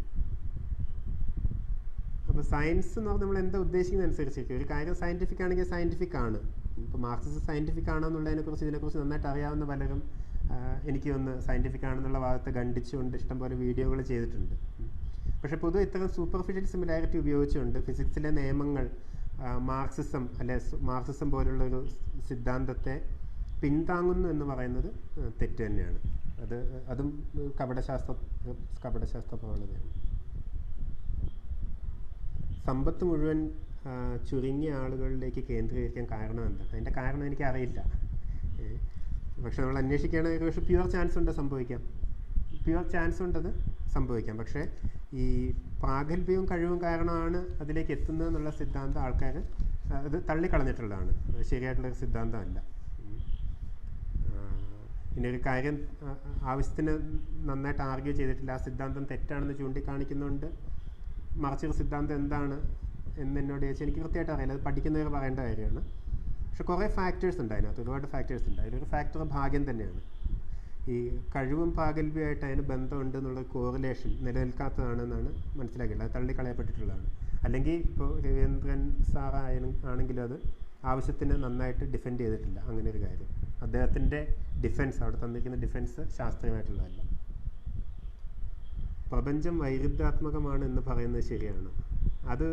അപ്പോൾ സയൻസ് എന്ന് പറഞ്ഞാൽ നമ്മൾ എന്താ ഉദ്ദേശിക്കുന്നത് അനുസരിച്ചിരിക്കും. ഒരു കാര്യം സയൻറ്റിഫിക് ആണെങ്കിൽ സയൻറ്റിഫിക് ആണ്. ഇപ്പോൾ മാർക്സിസം സയൻറ്റിഫിക് ആണോ എന്നുള്ളതിനെക്കുറിച്ച് ഇതിനെക്കുറിച്ച് നന്നായിട്ട് അറിയാവുന്ന പലരും എനിക്ക് ഒന്ന് സയൻറ്റിഫിക് ആണെന്നുള്ള ഭാഗത്ത് ഖണ്ഡിച്ചുകൊണ്ട് ഇഷ്ടംപോലെ വീഡിയോകൾ ചെയ്തിട്ടുണ്ട്. പക്ഷേ പൊതുവെ ഇത്തരം സൂപ്പർഫിഷ്യൽ സിമിലാരിറ്റി ഉപയോഗിച്ചുകൊണ്ട് ഫിസിക്സിലെ നിയമങ്ങൾ മാർക്സിസം പോലുള്ളൊരു സിദ്ധാന്തത്തെ പിന്താങ്ങുന്നു എന്ന് പറയുന്നത് തെറ്റ് തന്നെയാണ്. അതും കപടശാസ്ത്ര പ്രവണതയാണ്. സമ്പത്ത് മുഴുവൻ ചുരുങ്ങിയ ആളുകളിലേക്ക് കേന്ദ്രീകരിക്കാൻ കാരണം എന്താണ്? അതിൻ്റെ കാരണം എനിക്കറിയില്ല. പക്ഷെ നമ്മൾ അന്വേഷിക്കുകയാണെങ്കിൽ പക്ഷേ പ്യുവർ ചാൻസ് ഉണ്ട് അത് സംഭവിക്കാം. പക്ഷേ ഈ പ്രാഗൽഭ്യവും കഴിവും കാരണമാണ് അതിലേക്ക് എത്തുന്നത് എന്നുള്ള സിദ്ധാന്തം ആൾക്കാർ അത് തള്ളിക്കളഞ്ഞിട്ടുള്ളതാണ്. ശരിയായിട്ടുള്ളൊരു സിദ്ധാന്തമല്ല. ഇനി ഒരു കാര്യം ആവശ്യത്തിന് നന്നായിട്ട് ആർഗ്യൂ ചെയ്തിട്ടില്ല, ആ സിദ്ധാന്തം തെറ്റാണെന്ന് ചൂണ്ടിക്കാണിക്കുന്നുണ്ട്. മറിച്ചൊരു സിദ്ധാന്തം എന്താണ് എന്നോട് ചോദിച്ചാൽ എനിക്ക് കൃത്യമായിട്ട് അറിയില്ല. അത് പഠിക്കുന്നവർ പറയേണ്ട കാര്യമാണ്. പക്ഷെ കുറേ ഫാക്ടേഴ്സ് ഉണ്ട് അതിനകത്ത്, ഒരുപാട് ഫാക്ടേഴ്സ് ഉണ്ട്. അതിലൊരു ഫാക്ടർ ഭാഗ്യം തന്നെയാണ്. ഈ കഴിവും പ്രാഗൽഭ്യമായിട്ട് അതിന് ബന്ധമുണ്ട് എന്നുള്ള കോറിലേഷൻ നിലനിൽക്കാത്തതാണെന്നാണ് മനസ്സിലാക്കിയിട്ടുള്ളത്. അത് തള്ളിക്കളയപ്പെട്ടിട്ടുള്ളതാണ്. അല്ലെങ്കിൽ ഇപ്പോൾ രവീന്ദ്രൻ സാർ ആണെങ്കിലും അത് ആവശ്യത്തിന് നന്നായിട്ട് ഡിഫെൻഡ് ചെയ്തിട്ടില്ല അങ്ങനെ ഒരു കാര്യം. അദ്ദേഹത്തിൻ്റെ ഡിഫെൻസ്, അവിടെ തന്നിരിക്കുന്ന ഡിഫെൻസ് ശാസ്ത്രീയമായിട്ടുള്ളതല്ല. പ്രപഞ്ചം വൈരുദ്ധ്യാത്മകമാണ് എന്ന് പറയുന്നത് ശരിയാണ്. അത്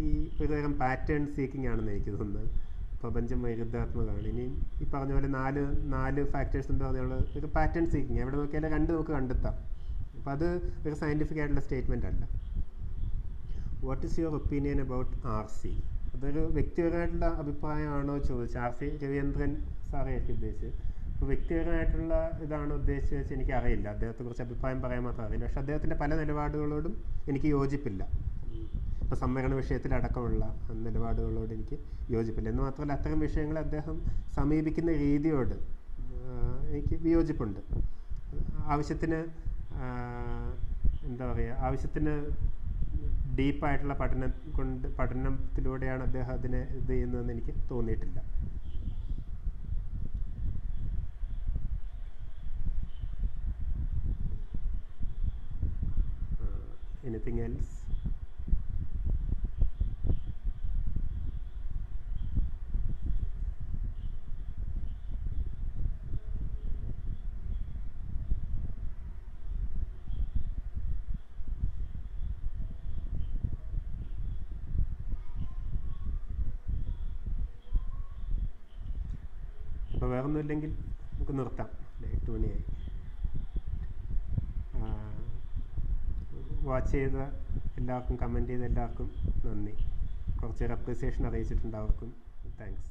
ഈ ഒരു തരം പാറ്റേൺ സീക്കിംഗ് ആണെന്ന് എനിക്ക് തോന്നുന്നത്. പ്രപഞ്ചം വൈരുദ്ധ്യാത്മകമാണ്. ഇനിയും ഈ പറഞ്ഞ പോലെ നാല് ഫാക്ടേഴ്സ് എന്ന് പറഞ്ഞുള്ള ഒരു പാറ്റേൺ സീക്കിങ്, എവിടെ നോക്കിയാലും നമുക്ക് കണ്ടെത്താം. അപ്പോൾ അത് ഒരു സയൻറ്റിഫിക് ആയിട്ടുള്ള സ്റ്റേറ്റ്മെൻ്റ് അല്ല. What is your opinion about RC? അതൊരു വ്യക്തിപരമായിട്ടുള്ള അഭിപ്രായമാണോ ചോദിച്ചത്? RC രവീന്ദ്രൻ സാറെയൊക്കെ ഉദ്ദേശിച്ചത്. അപ്പോൾ വ്യക്തിപരമായിട്ടുള്ള ഇതാണോ ഉദ്ദേശിച്ച് വെച്ചാൽ എനിക്കറിയില്ല. അദ്ദേഹത്തെക്കുറിച്ച് അഭിപ്രായം പറയാൻ മാത്രം അറിയില്ല. പക്ഷേ അദ്ദേഹത്തിൻ്റെ പല നിലപാടുകളോടും എനിക്ക് യോജിപ്പില്ല. ഇപ്പോൾ സംവരണ വിഷയത്തിലടക്കമുള്ള നിലപാടുകളോട് എനിക്ക് യോജിപ്പില്ല. എന്ന് മാത്രമല്ല, അത്തരം വിഷയങ്ങൾ അദ്ദേഹം സമീപിക്കുന്ന രീതിയോട് എനിക്ക് വിയോജിപ്പുണ്ട്. ആവശ്യത്തിന് ആവശ്യത്തിന് ഡീപ്പായിട്ടുള്ള പഠനത്തിലൂടെയാണ് അദ്ദേഹം അതിനെ ഇത് ചെയ്യുന്നതെന്ന് എനിക്ക് തോന്നിയിട്ടില്ല. Anything else? അപ്പോൾ വേറൊന്നുമില്ലെങ്കിൽ നമുക്ക് നിർത്താം. 8 മണിയായി. വാച്ച് ചെയ്ത എല്ലാവർക്കും, കമൻറ്റ് ചെയ്ത എല്ലാവർക്കും നന്ദി. കുറച്ചൊരു അപ്രീസിയേഷൻ അറിയിച്ചിട്ടുണ്ട്, അവർക്കും താങ്ക്സ്.